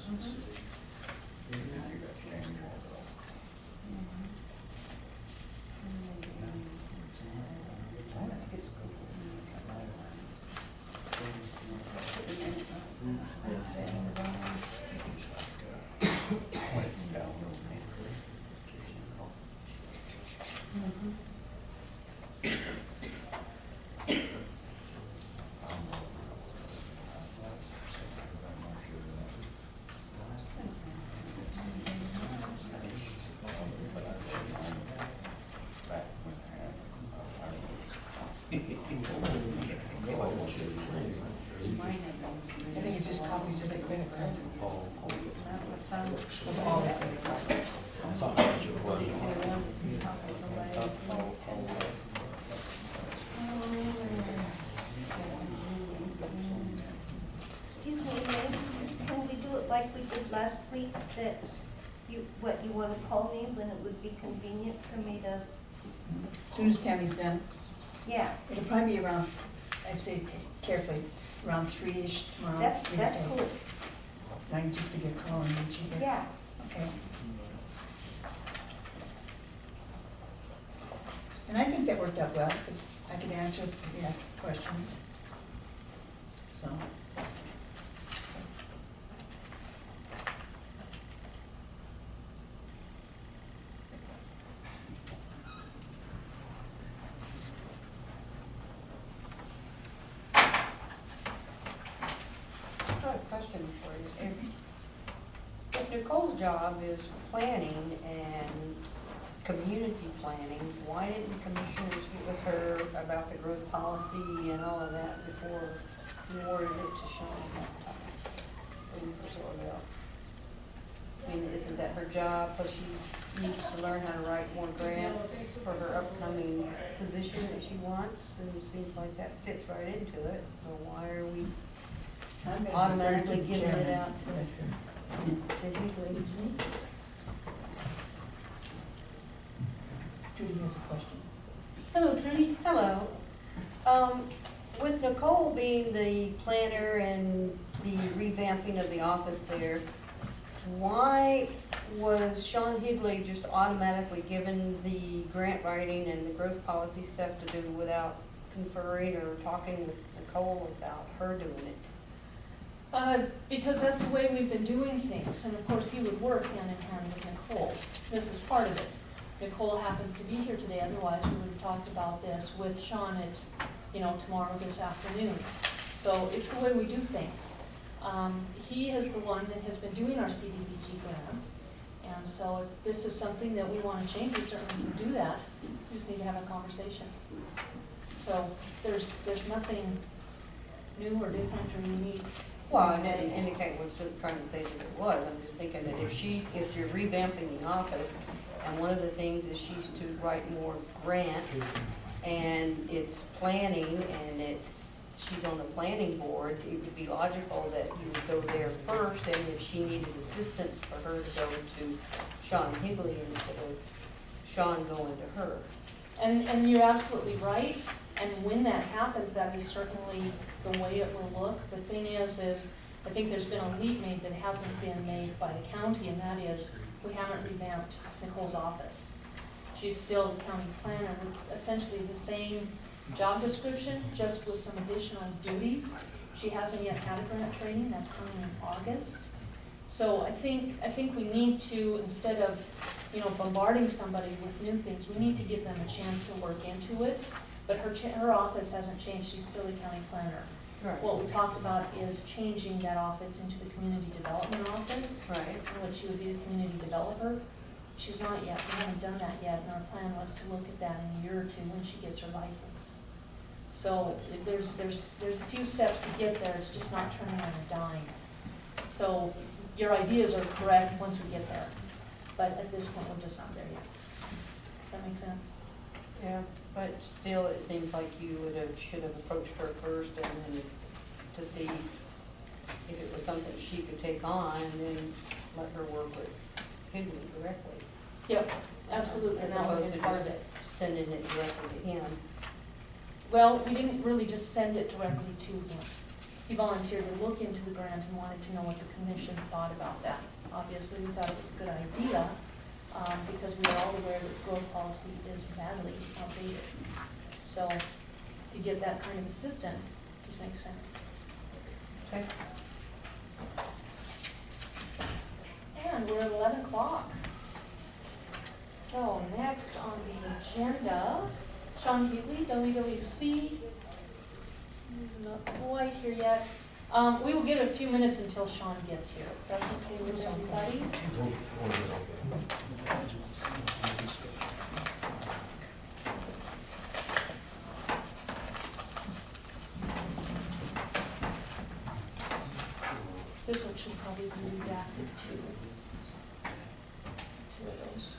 I think it just copies of the credit card. I thought that's what it was. Excuse me, ma'am, can we do it like we did last week, that what you want to call me when it would be convenient for me to, As soon as Tammy's done, yeah, it'll probably be around, I'd say carefully, around 3-ish tomorrow. that's Wednesday. cool, Now you just give you a call and meet you here. yeah. Okay. And I think that worked out well, because I could answer if you have questions. So. I have a question for you. If Nicole's job is planning and community planning, why didn't the commissioners get with her about the growth policy and all of that before we awarded it to Sean at that time? A week or so ago? I mean, isn't that her job, plus she needs to learn how to write more grants for her upcoming position that she wants, and it seems like that fits right into it, so why are we I'm gonna automatically defer to the giving it chairman. out to Higley? Judy has a question. Hello, Trudy. Hello. With Nicole being the planner and the revamping of the office there, why was Sean Higley just automatically given the grant writing and the growth policy stuff to do without conferring or talking with Nicole about her doing it? Because that's the way we've been doing things, and of course, he would work hand in hand with Nicole. This is part of it. Nicole happens to be here today, otherwise we would have talked about this with Sean at, tomorrow, this afternoon. So it's the way we do things. He is the one that has been doing our CDBG grants, and so if this is something that we want to change, we certainly can do that. We just need to have a conversation. So there's nothing new or different or unique. Well, I didn't indicate was just trying to say that it was. I'm just thinking that if you're revamping the office, and one of the things is she's to write more grants, and it's planning, and she's on the planning board, it would be logical that you would go there first, and if she needed assistance, for her to go to Sean Higley instead of Sean going to her. And you're absolutely right, and when that happens, that is certainly the way it will look. The thing is I think there's been a leap made that hasn't been made by the county, and that is, we haven't revamped Nicole's office. She's still the county planner with essentially the same job description, just with some additional duties. She hasn't yet had a grant training, that's coming in August. So I think we need to, instead of, bombarding somebody with new things, we need to give them a chance to work into it. But her office hasn't changed, she's still the county planner. Right. What we talked about is changing that office into the community development office, Right. in which she would be the community developer. She's not yet, we haven't done that yet, and our plan was to look at that in a year or two when she gets her license. So there's a few steps to get there, it's just not turning on a dime. So your ideas are correct once we get there, but at this point, we're just not there yet. Does that make sense? Yeah, but still, it seems like you should have approached her first and then to see if it was something she could take on, and then let her work with Higley directly. Yep, absolutely, and As that would opposed be to part of just it. sending it directly to him. Well, we didn't really just send it directly to him. he volunteered to look into the grant and wanted to know what the commission thought about that. Obviously, we thought it was a good idea, because we are all aware that growth policy is badly outdated. So to get that kind of assistance just makes sense. Okay. And we're at 11 o'clock. So next on the agenda, Sean Healy, WWC. He's not quite here yet. We will give it a few minutes until Sean gets here. If that's okay with everybody? This one should probably be redacted too. Two of those.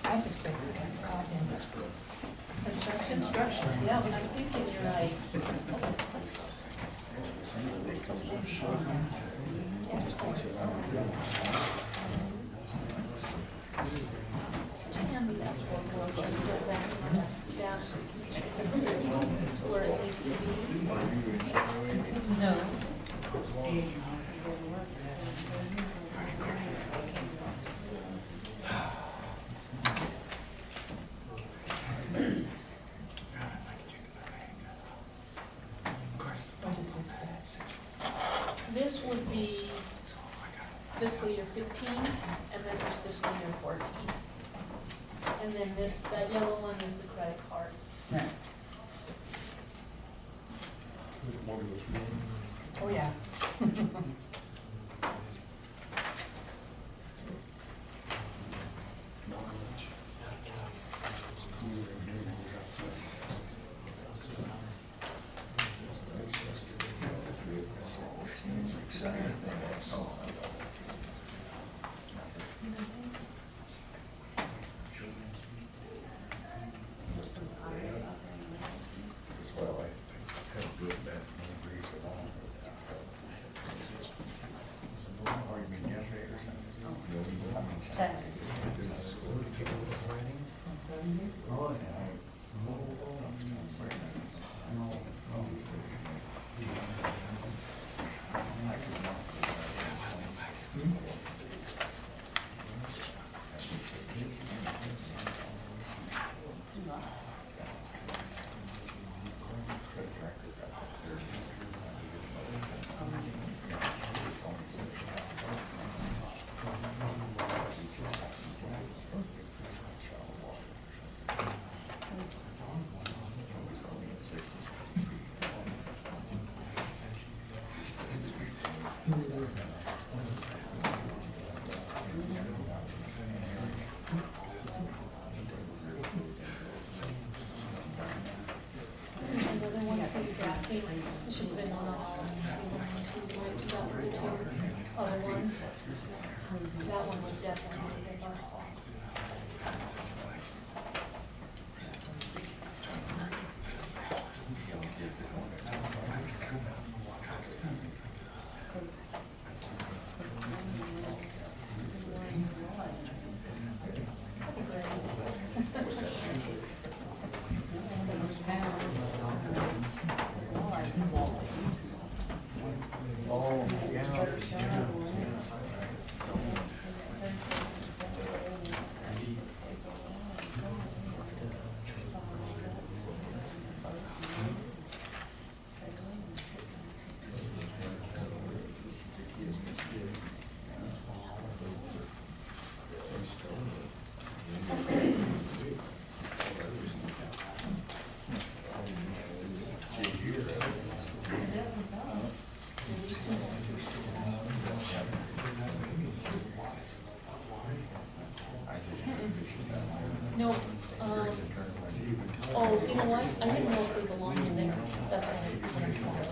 I suspect we got caught in Construction? Yeah, but I'm thinking you're right. Can we ask for a motion to go back down so we can see to where it needs to be? No. what is this that? This would be fiscal year 15, and this is fiscal year 14. And then this, that yellow one is the credit cards. Oh, yeah. There's another one for the drafting. It should have been on all of them. We went to that with the two other ones. That one would definitely be our call. Oh, yeah. No, oh, you know what? I didn't know if they belonged to there. That's what I'm sorry.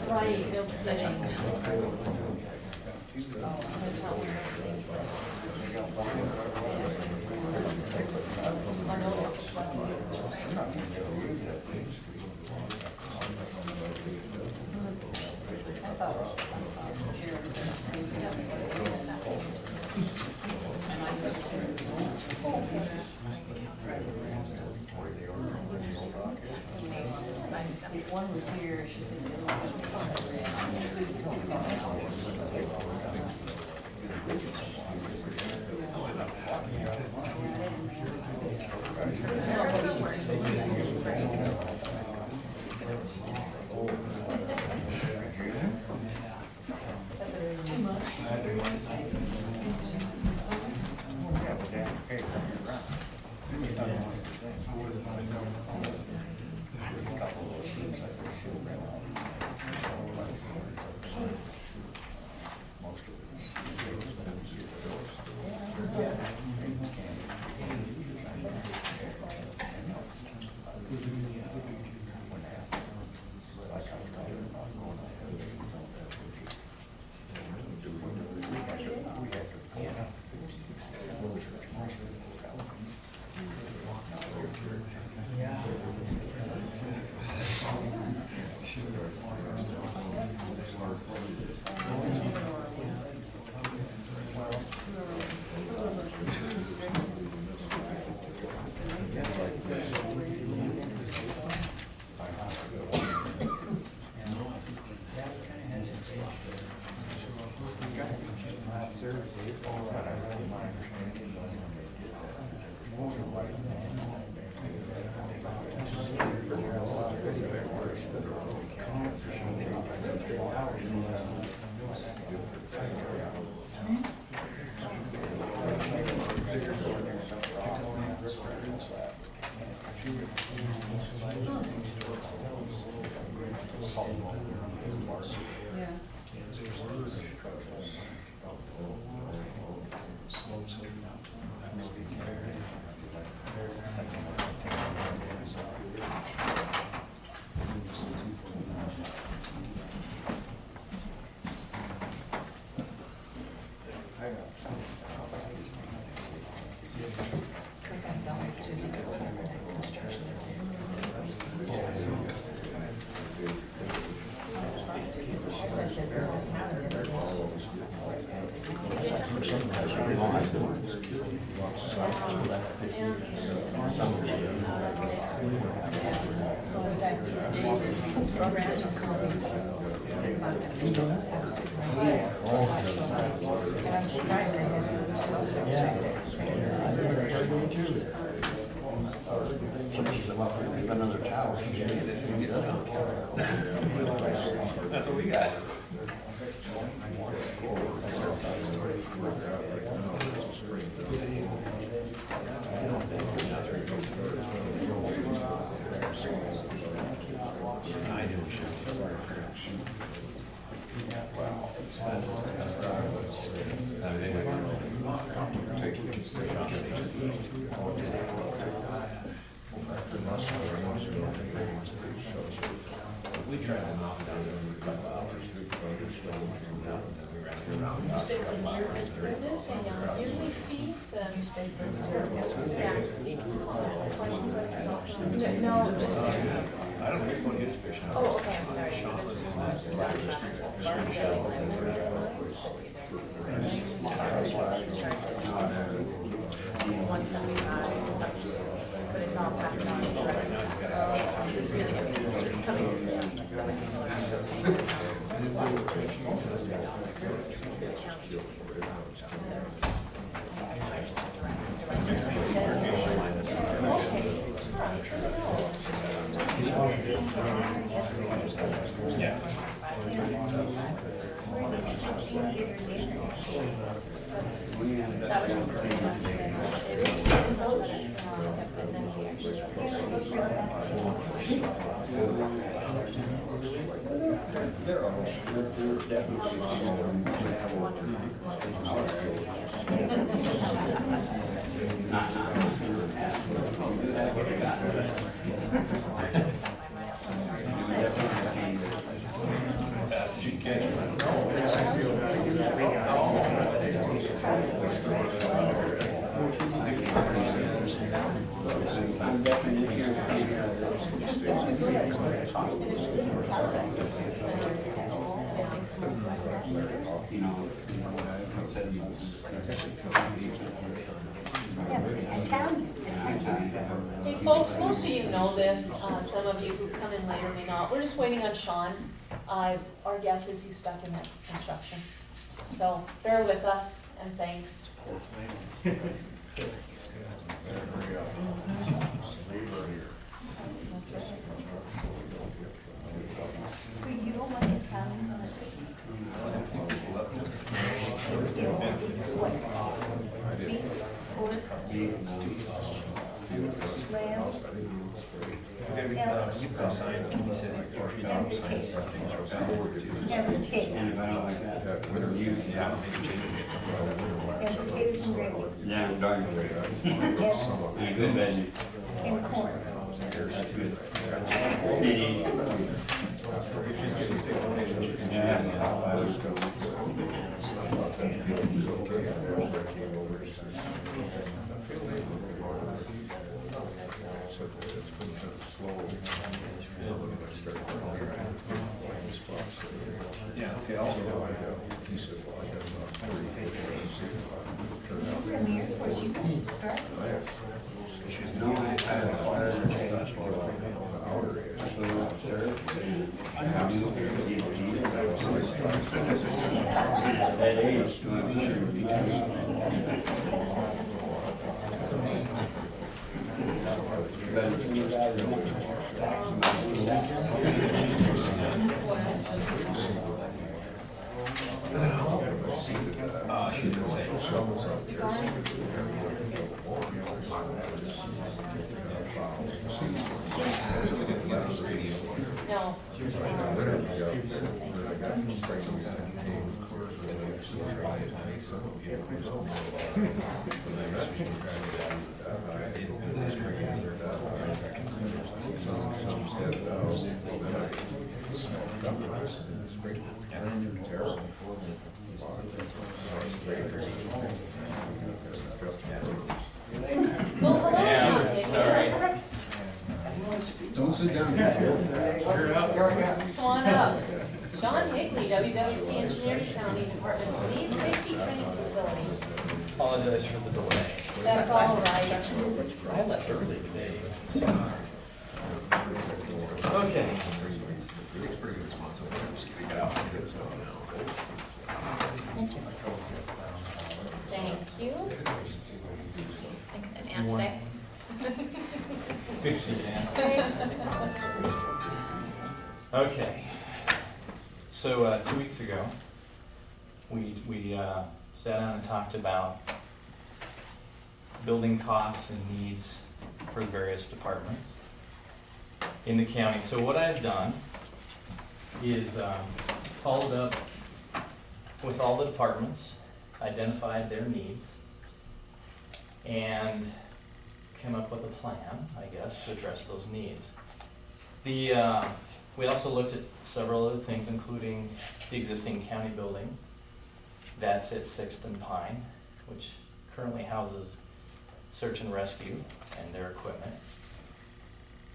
Right, they'll say. If one was here, she said. Program, I'm surprised I had another cell service right there. She's got another towel. That's what we got. We tried to knock down every couple hours. Is this a yearly fee? The yeah. No, just there. I don't think one is fishing. Oh, okay, I'm sorry. So this was $175 up to, but it's all passed on to the rest. This really gonna be, it's coming to the other people are also paying. Where did Christine get her name? That was just the first one. And then we actually. Hey folks, most of you know this, some of you who come in later may not. We're just waiting on Sean. Our guess is he's stuck in that construction. So bear with us and thanks. So you don't want to tell me it's what? Beef, pork, lamb, and potatoes. And potatoes. And potatoes and gravy. Yeah, I'm darn good. And good veggie. And corn. That's good. Eating. Yeah, okay, also. You're in the Air Force, you guys start. No, At age, No. Well, hello, Sean. Don't sit down here. Come on up. Sean Higley, WWC Engineering County Department Lead Safety Training Facility. Apologize for the delay. That's all right. I left early today. Okay. Thank you. Good to see you, Dan. Okay. So, 2 weeks ago, we sat down and talked about building costs and needs for the various departments in the county. So what I've done is followed up with all the departments, identified their needs, and came up with a plan, I guess, to address those needs. We also looked at several other things, including the existing county building that's at 6th and Pine, which currently houses search and rescue and their equipment.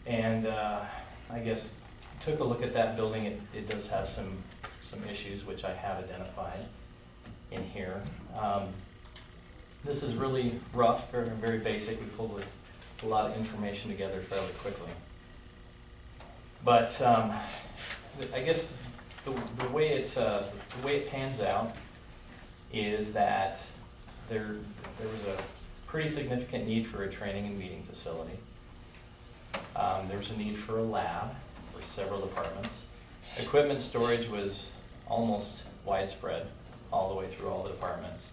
And I guess took a look at that building. It does have some issues which I have identified in here. This is really rough, very basic. We pulled a lot of information together fairly quickly. But I guess the way it pans out is that there was a pretty significant need for a training and meeting facility. There was a need for a lab for several departments. Equipment storage was almost widespread all the way through all the departments.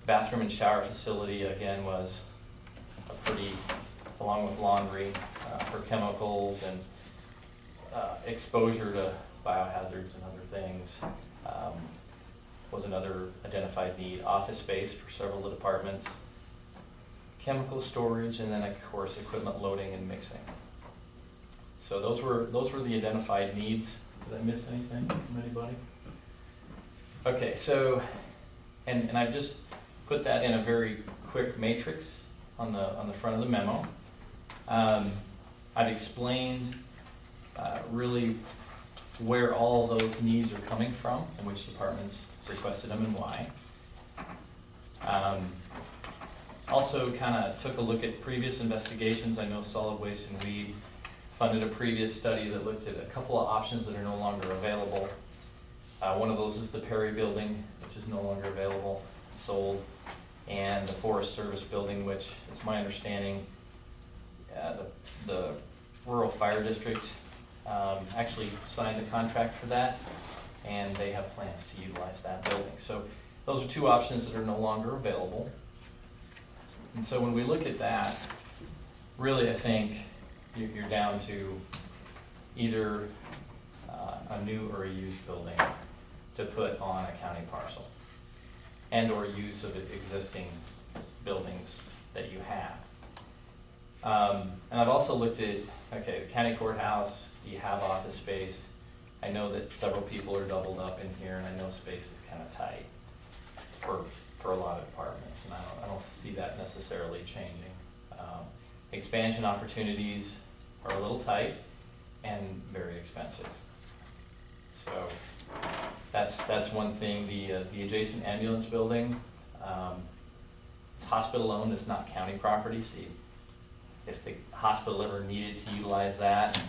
Bathroom and shower facility, again, was a pretty, along with laundry for chemicals and exposure to biohazards and other things, was another identified need. Office space for several of the departments, chemical storage, and then of course equipment loading and mixing. So those were the identified needs. Did I miss anything from anybody? Okay, so and I've just put that in a very quick matrix on the front of the memo. I've explained really where all of those needs are coming from and which departments requested them and why. Also kind of took a look at previous investigations. I know Solid Waste and Weed funded a previous study that looked at a couple of options that are no longer available. One of those is the Perry Building, which is no longer available, sold, and the Forest Service Building, which is my understanding, the Rural Fire District actually signed the contract for that, and they have plans to utilize that building. So those are two options that are no longer available. And so when we look at that, really I think you're down to either a new or a used building to put on a county parcel, and or use of existing buildings that you have. And I've also looked at, okay, the county courthouse, do you have office space? I know that several people are doubled up in here, and I know space is kind of tight for a lot of departments, and I don't see that necessarily changing. Expansion opportunities are a little tight and very expensive. So that's one thing. The adjacent ambulance building, it's hospital owned, it's not county property. See, if the hospital ever needed to utilize that,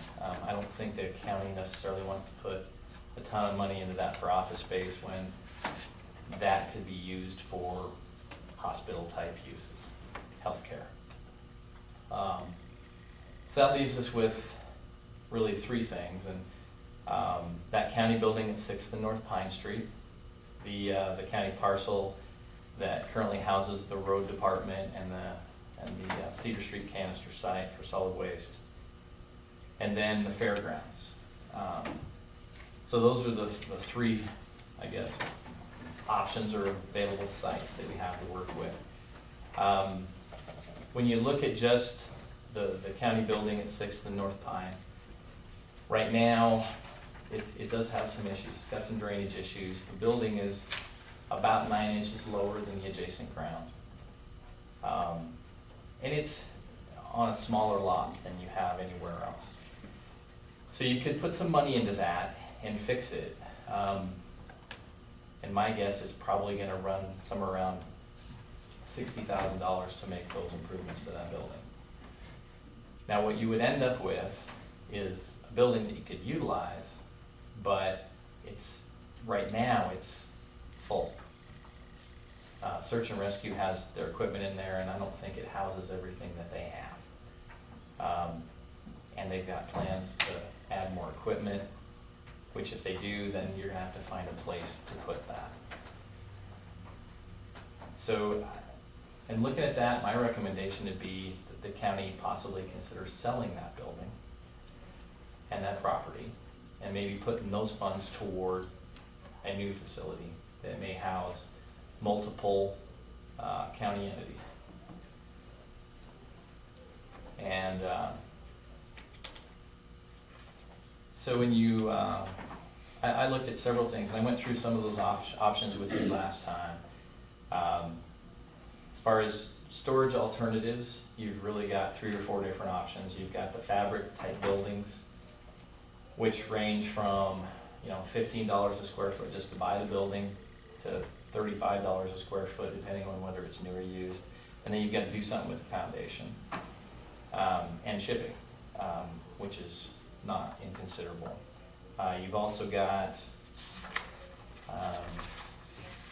I don't think the county necessarily wants to put a ton of money into that for office space when that could be used for hospital type uses, healthcare. So that leaves us with really three things, and that county building at 6th and North Pine Street, the county parcel that currently houses the road department and the Cedar Street canister site for solid waste, and then the fairgrounds. So those are the three, I guess, options or available sites that we have to work with. When you look at just the county building at 6th and North Pine, right now it does have some issues. It's got some drainage issues. The building is about 9 inches lower than the adjacent ground. And it's on a smaller lot than you have anywhere else. So you could put some money into that and fix it. And my guess is probably gonna run somewhere around $60,000 to make those improvements to that building. Now what you would end up with is a building that you could utilize, but right now it's full. Search and Rescue has their equipment in there, and I don't think it houses everything that they And they've got plans to add more equipment, which if they do, then you're gonna have to find a place to put that. So, in looking at that, my recommendation would be that the county possibly consider selling that building and that property, and maybe putting those funds toward a new facility that may house multiple county entities. And so when you, I looked at several things, and I went through some of those options with you last time. As far as storage alternatives, you've really got 3 or 4 different options. You've got the fabric type buildings, which range from, you know, $15 a square foot just to buy the building to $35 a square foot, depending on whether it's new or used. And then you've got to do something with the foundation, and shipping, which is not inconsiderable. You've also got, let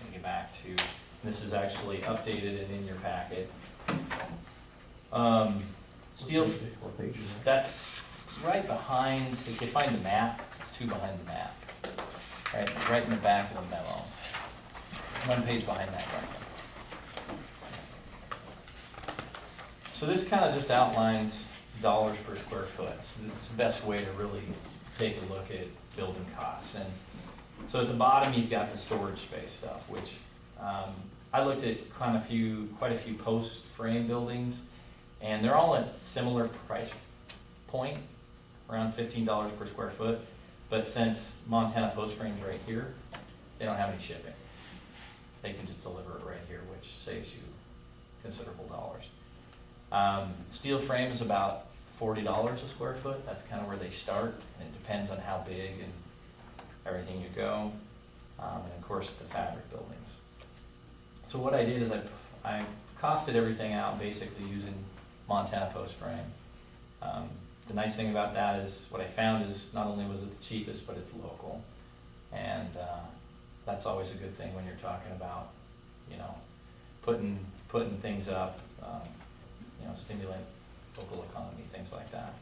me get back to, this is actually updated and in your packet. Steel, What page is that? that's right behind, if you find the map, it's 2 behind the map. Right in the back of the memo. 1 page behind that right there. So this kind of just outlines dollars per square foot. It's the best way to really take a look at building costs. And so at the bottom, you've got the storage space stuff, which I looked at quite a few post frame buildings, and they're all at similar price point, around $15 per square foot. But since Montana Post Frame's right here, they don't have any shipping. They can just deliver it right here, which saves you considerable dollars. Steel frame is about $40 a square foot. That's kind of where they start, and it depends on how big and everything you go. And of course, the fabric buildings. So what I did is I costed everything out basically using Montana Post Frame. The nice thing about that is what I found is not only was it the cheapest, but it's local. And that's always a good thing when you're talking about, you know, putting things up, you know, stimulate local economy, things like that.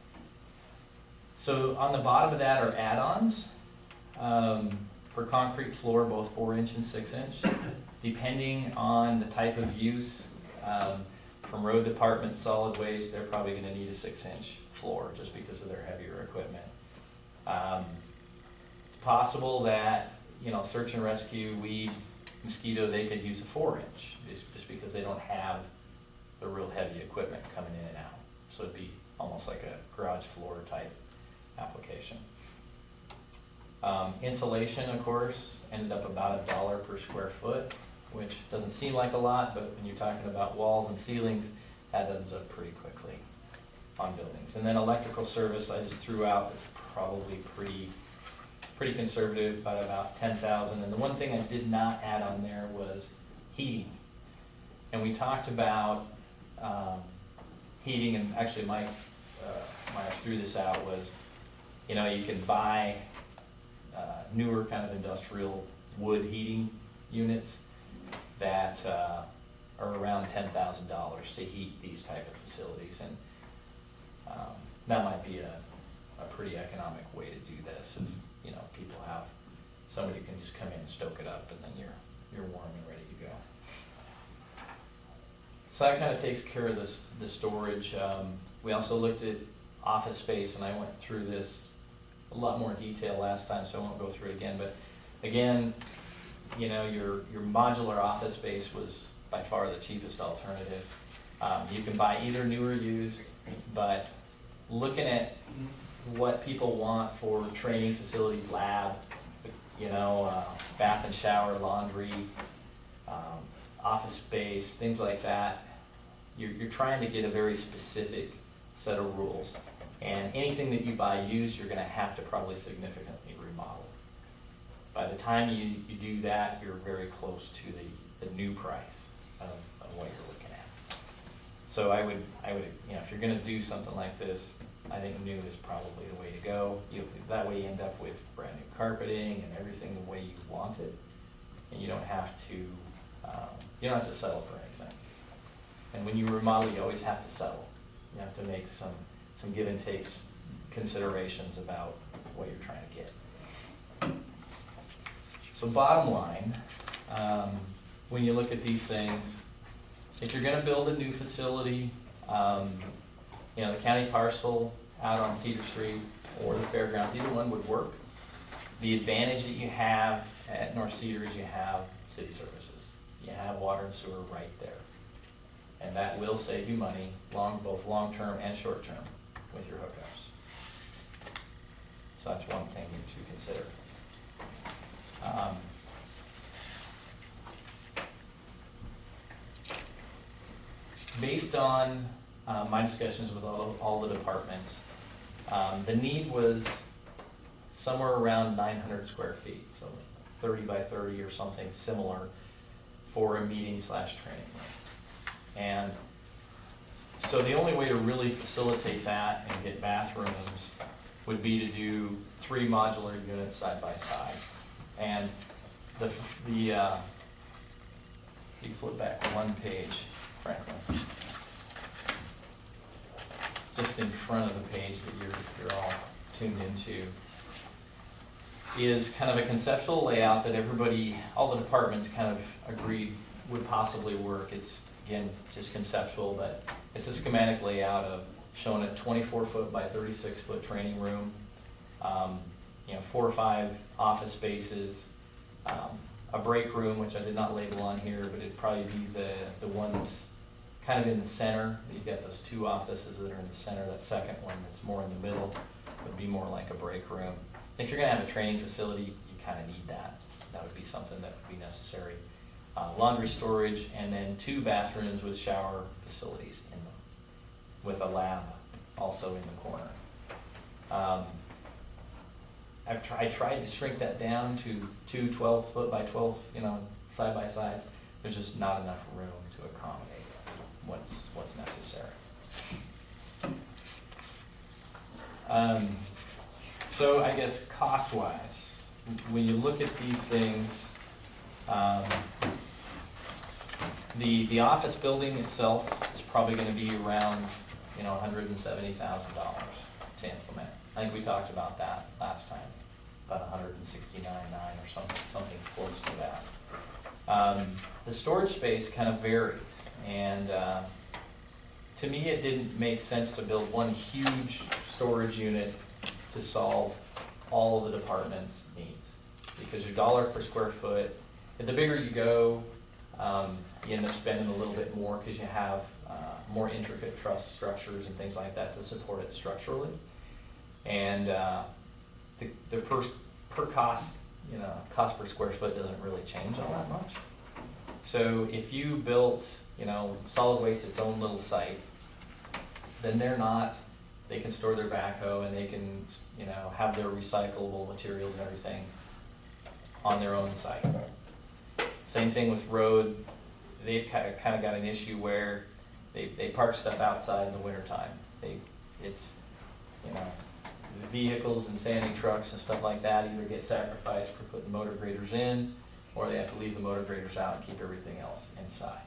So on the bottom of that are add-ons for concrete floor, both 4-inch and 6-inch. Depending on the type of use, from road department, solid waste, they're probably gonna need a 6-inch floor just because of their heavier equipment. It's possible that, you know, search and rescue, weed, mosquito, they could use a 4-inch just because they don't have the real heavy equipment coming in and out. So it'd be almost like a garage floor type application. Insulation, of course, ended up about $1 per square foot, which doesn't seem like a lot, but when you're talking about walls and ceilings, that adds up pretty quickly on buildings. And then electrical service, I just threw out, it's probably pretty conservative, but about $10,000. And the one thing I did not add on there was heating. And we talked about heating, and actually Mike threw this out, was, you know, you can buy newer kind of industrial wood heating units that are around $10,000 to heat these type of facilities. And that might be a pretty economic way to do this. If, you know, people have, somebody can just come in and stoke it up, and then you're warm and ready to go. So that kind of takes care of the storage. We also looked at office space, and I went through this a lot more detail last time, so I won't go through it again. But again, you know, your modular office space was by far the cheapest alternative. You can buy either new or used, but looking at what people want for training facilities, lab, you know, bath and shower, laundry, office space, things like that, you're trying to get a very specific set of rules. And anything that you buy used, you're gonna have to probably significantly remodel. By the time you do that, you're very close to the new price of what you're looking at. So I would, you know, if you're gonna do something like this, I think new is probably the way to go. That way you end up with brand new carpeting and everything the way you want it. And you don't have to settle for anything. And when you remodel, you always have to settle. You have to make some some give and takes considerations about what you're trying to get. So bottom line, when you look at these things, if you're gonna build a new facility, you know, the county parcel out on Cedar Street or the fairgrounds, either one would work. The advantage that you have at North Cedar is you have city services. You have water and sewer right there. And that will save you money, both long-term and short-term with your hookups. So that's one thing to consider. Based on my discussions with all the departments, the need was somewhere around 900 square feet, so 30 by 30 or something similar for a meeting/training room. And so the only way to really facilitate that and get bathrooms would be to do 3 modular units side by side. And you can flip back one page, Franklin. Just in front of the page that you're all tuned into is kind of a conceptual layout that all the departments kind of agreed would possibly work. It's, again, just conceptual, but it's a schematic layout of showing a 24-foot by 36-foot training room, 4 or 5 office spaces, a break room, which I did not label on here, but it'd probably be the one that's kind of in the center. You've got those 2 offices that are in the center. That second one that's more in the middle would be more like a break room. If you're gonna have a training facility, you kind of need that. That would be something that would be necessary. Laundry storage, and then 2 bathrooms with shower facilities in them, with a lab also in the corner. I tried to shrink that down to 2 12-foot by 12, side by sides. There's just not enough room to accommodate what's necessary. So I guess cost-wise, when you look at these things, the office building itself is probably going to be around $170,000 to implement. I think we talked about that last time, about $169,900 or something close to that. The storage space kind of varies, and to me it didn't make sense to build one huge storage unit to solve all of the department's needs, because your dollar per square foot, the bigger you go, you end up spending a little bit more because you have more intricate truss structures and things like that to support it structurally. And the per cost, cost per square foot doesn't really change all that much. So if you built, solid waste its own little site, then they can store their backhoe and they can, have their recyclable materials and everything on their own site. Same thing with road. They've kind of got an issue where they park stuff outside in the wintertime. It's vehicles and sanding trucks and stuff like that either get sacrificed for putting motor graders in, or they have to leave the motor graders out and keep everything else inside.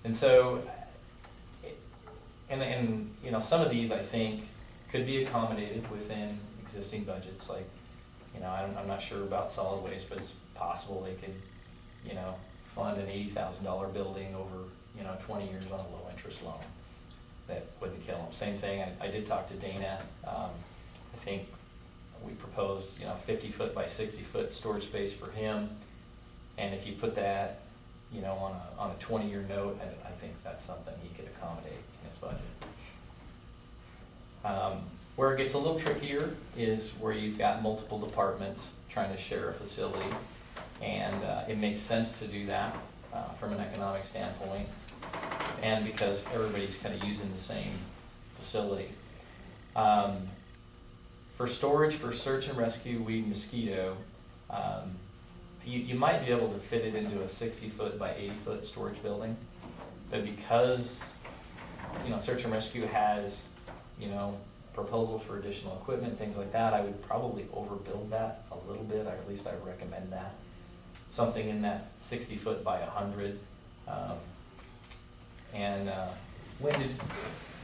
And so, some of these I think could be accommodated within existing budgets. Like, I'm not sure about solid waste, but it's possible they could, fund an $80,000 building over, 20 years on a low interest loan. That wouldn't kill them. Same thing, I did talk to Dana. I think we proposed, 50-foot by 60-foot storage space for him. And if you put that, on a 20-year note, I think that's something he could accommodate in his budget. Where it gets a little trickier is where you've got multiple departments trying to share a facility. And it makes sense to do that from an economic standpoint, and because everybody's kind of using the same facility. For storage, for search and rescue, weed and mosquito, you might be able to fit it into a 60-foot by 80-foot storage building, but because search and rescue has proposals for additional equipment, things like that, I would probably overbuild that a little bit, or at least I recommend that. Something in that 60-foot by 100.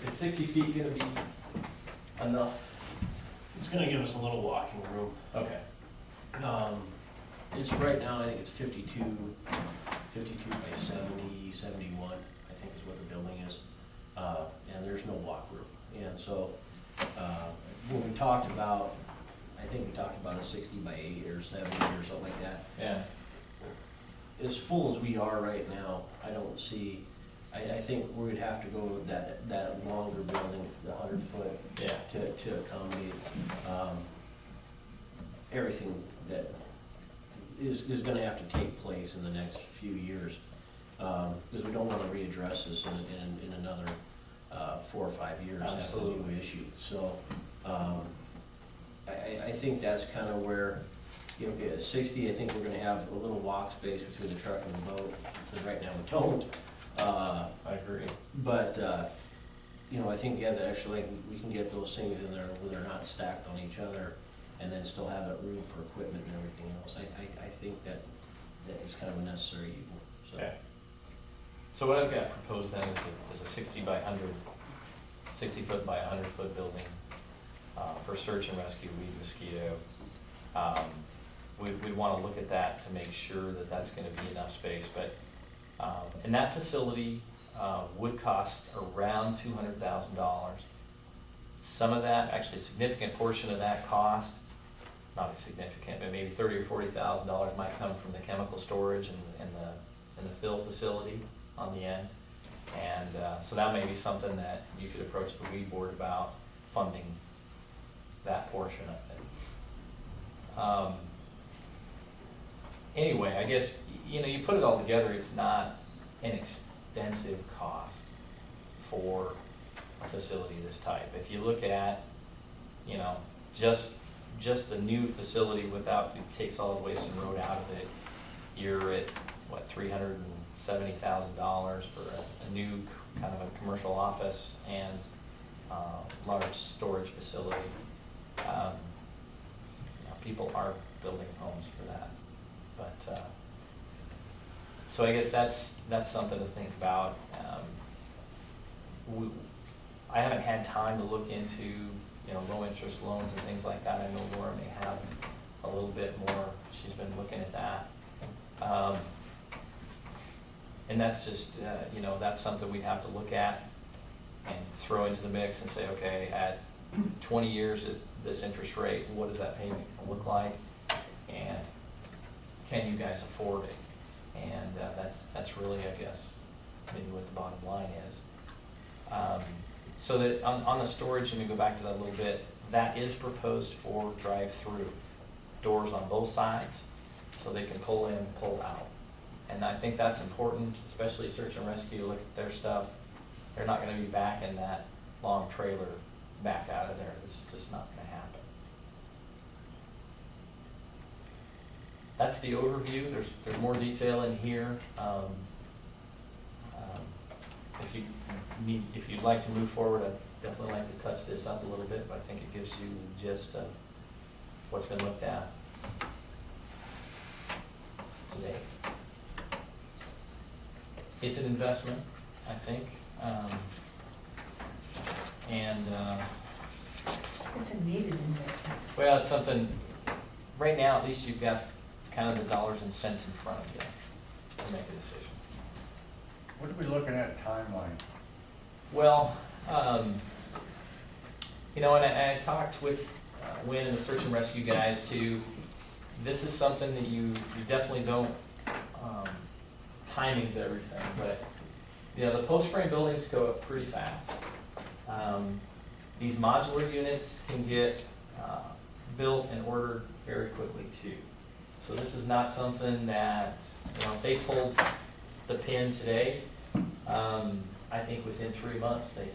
Is 60 feet gonna be enough? It's gonna give us a little walking room. Okay. It's right now, I think it's 52 by 70, 71, I think is what the building is. And there's no walk room. And so, when we talked about, I think we talked about a 60 by 80 or 70 or something like that. Yeah. As full as we are right now, I don't see, I think we would have to go with that longer building, the 100-foot, Yeah. to accommodate, everything that is gonna have to take place in the next few years. Because we don't wanna readdress this in another, 4 or 5 years, have a Absolutely. new issue. So, I think that's kind of where, you know, at 60, I think we're gonna have a little walk space between the truck and the boat, because right now we don't. I agree. But, you know, I think, yeah, that actually, we can get those things in there where they're not stacked on each other, and then still have that room for equipment and everything else. I think that is kind of a necessary evil, so. Okay. So what I've got proposed then is a 60 by 100, 60 foot by 100 foot building for search and rescue, weed, mosquito. We'd want to look at that to make sure that that's going to be enough space. But and that facility would cost around $200,000. Some of that, actually a significant portion of that cost, not as significant, but maybe $30,000 or $40,000 might come from the chemical storage and the fill facility on the end. And so that may be something that you could approach the weed board about funding that portion of it. Anyway, I guess, you know, you put it all together, it's not an extensive cost for a facility this type. If you look at, you know, just the new facility without, you take solid waste and road out of it, you're at, what, $370,000 for a new kind of a commercial office and large storage facility. You know, people are building homes for that. But, so I guess that's something to think about. I haven't had time to look into, you know, low interest loans and things like that. I know Laura may have a little bit more. She's been looking at that. And that's just, you know, that's something we'd have to look at and throw into the mix and say, okay, at 20 years at this interest rate, what does that payment look like? And can you guys afford it? And that's really, I guess, maybe what the bottom line is. So that on the storage, let me go back to that a little bit, that is proposed for drive-through. Doors on both sides, so they can pull in, pull out. And I think that's important, especially search and rescue, look at their stuff. They're not gonna be back in that long trailer back out of there. It's just not gonna happen. That's the overview. There's more detail in here. If you'd like to move forward, I'd definitely like to touch this up a little bit, but I think it gives you the gist of what's been looked at today. It's an investment, I think, and It's a needed investment. well, it's something, right now, at least you've got kind of the dollars and cents in front of you to make a decision. What are we looking at timeline? Well, you know, and I talked with Wynn and the search and rescue guys too. This is something that you definitely don't, timing's everything, but, you know, the post frame buildings go up pretty fast. These modular units can get built and ordered very quickly too. So this is not something that, you know, if they pulled the pin today, I think within 3 months they'd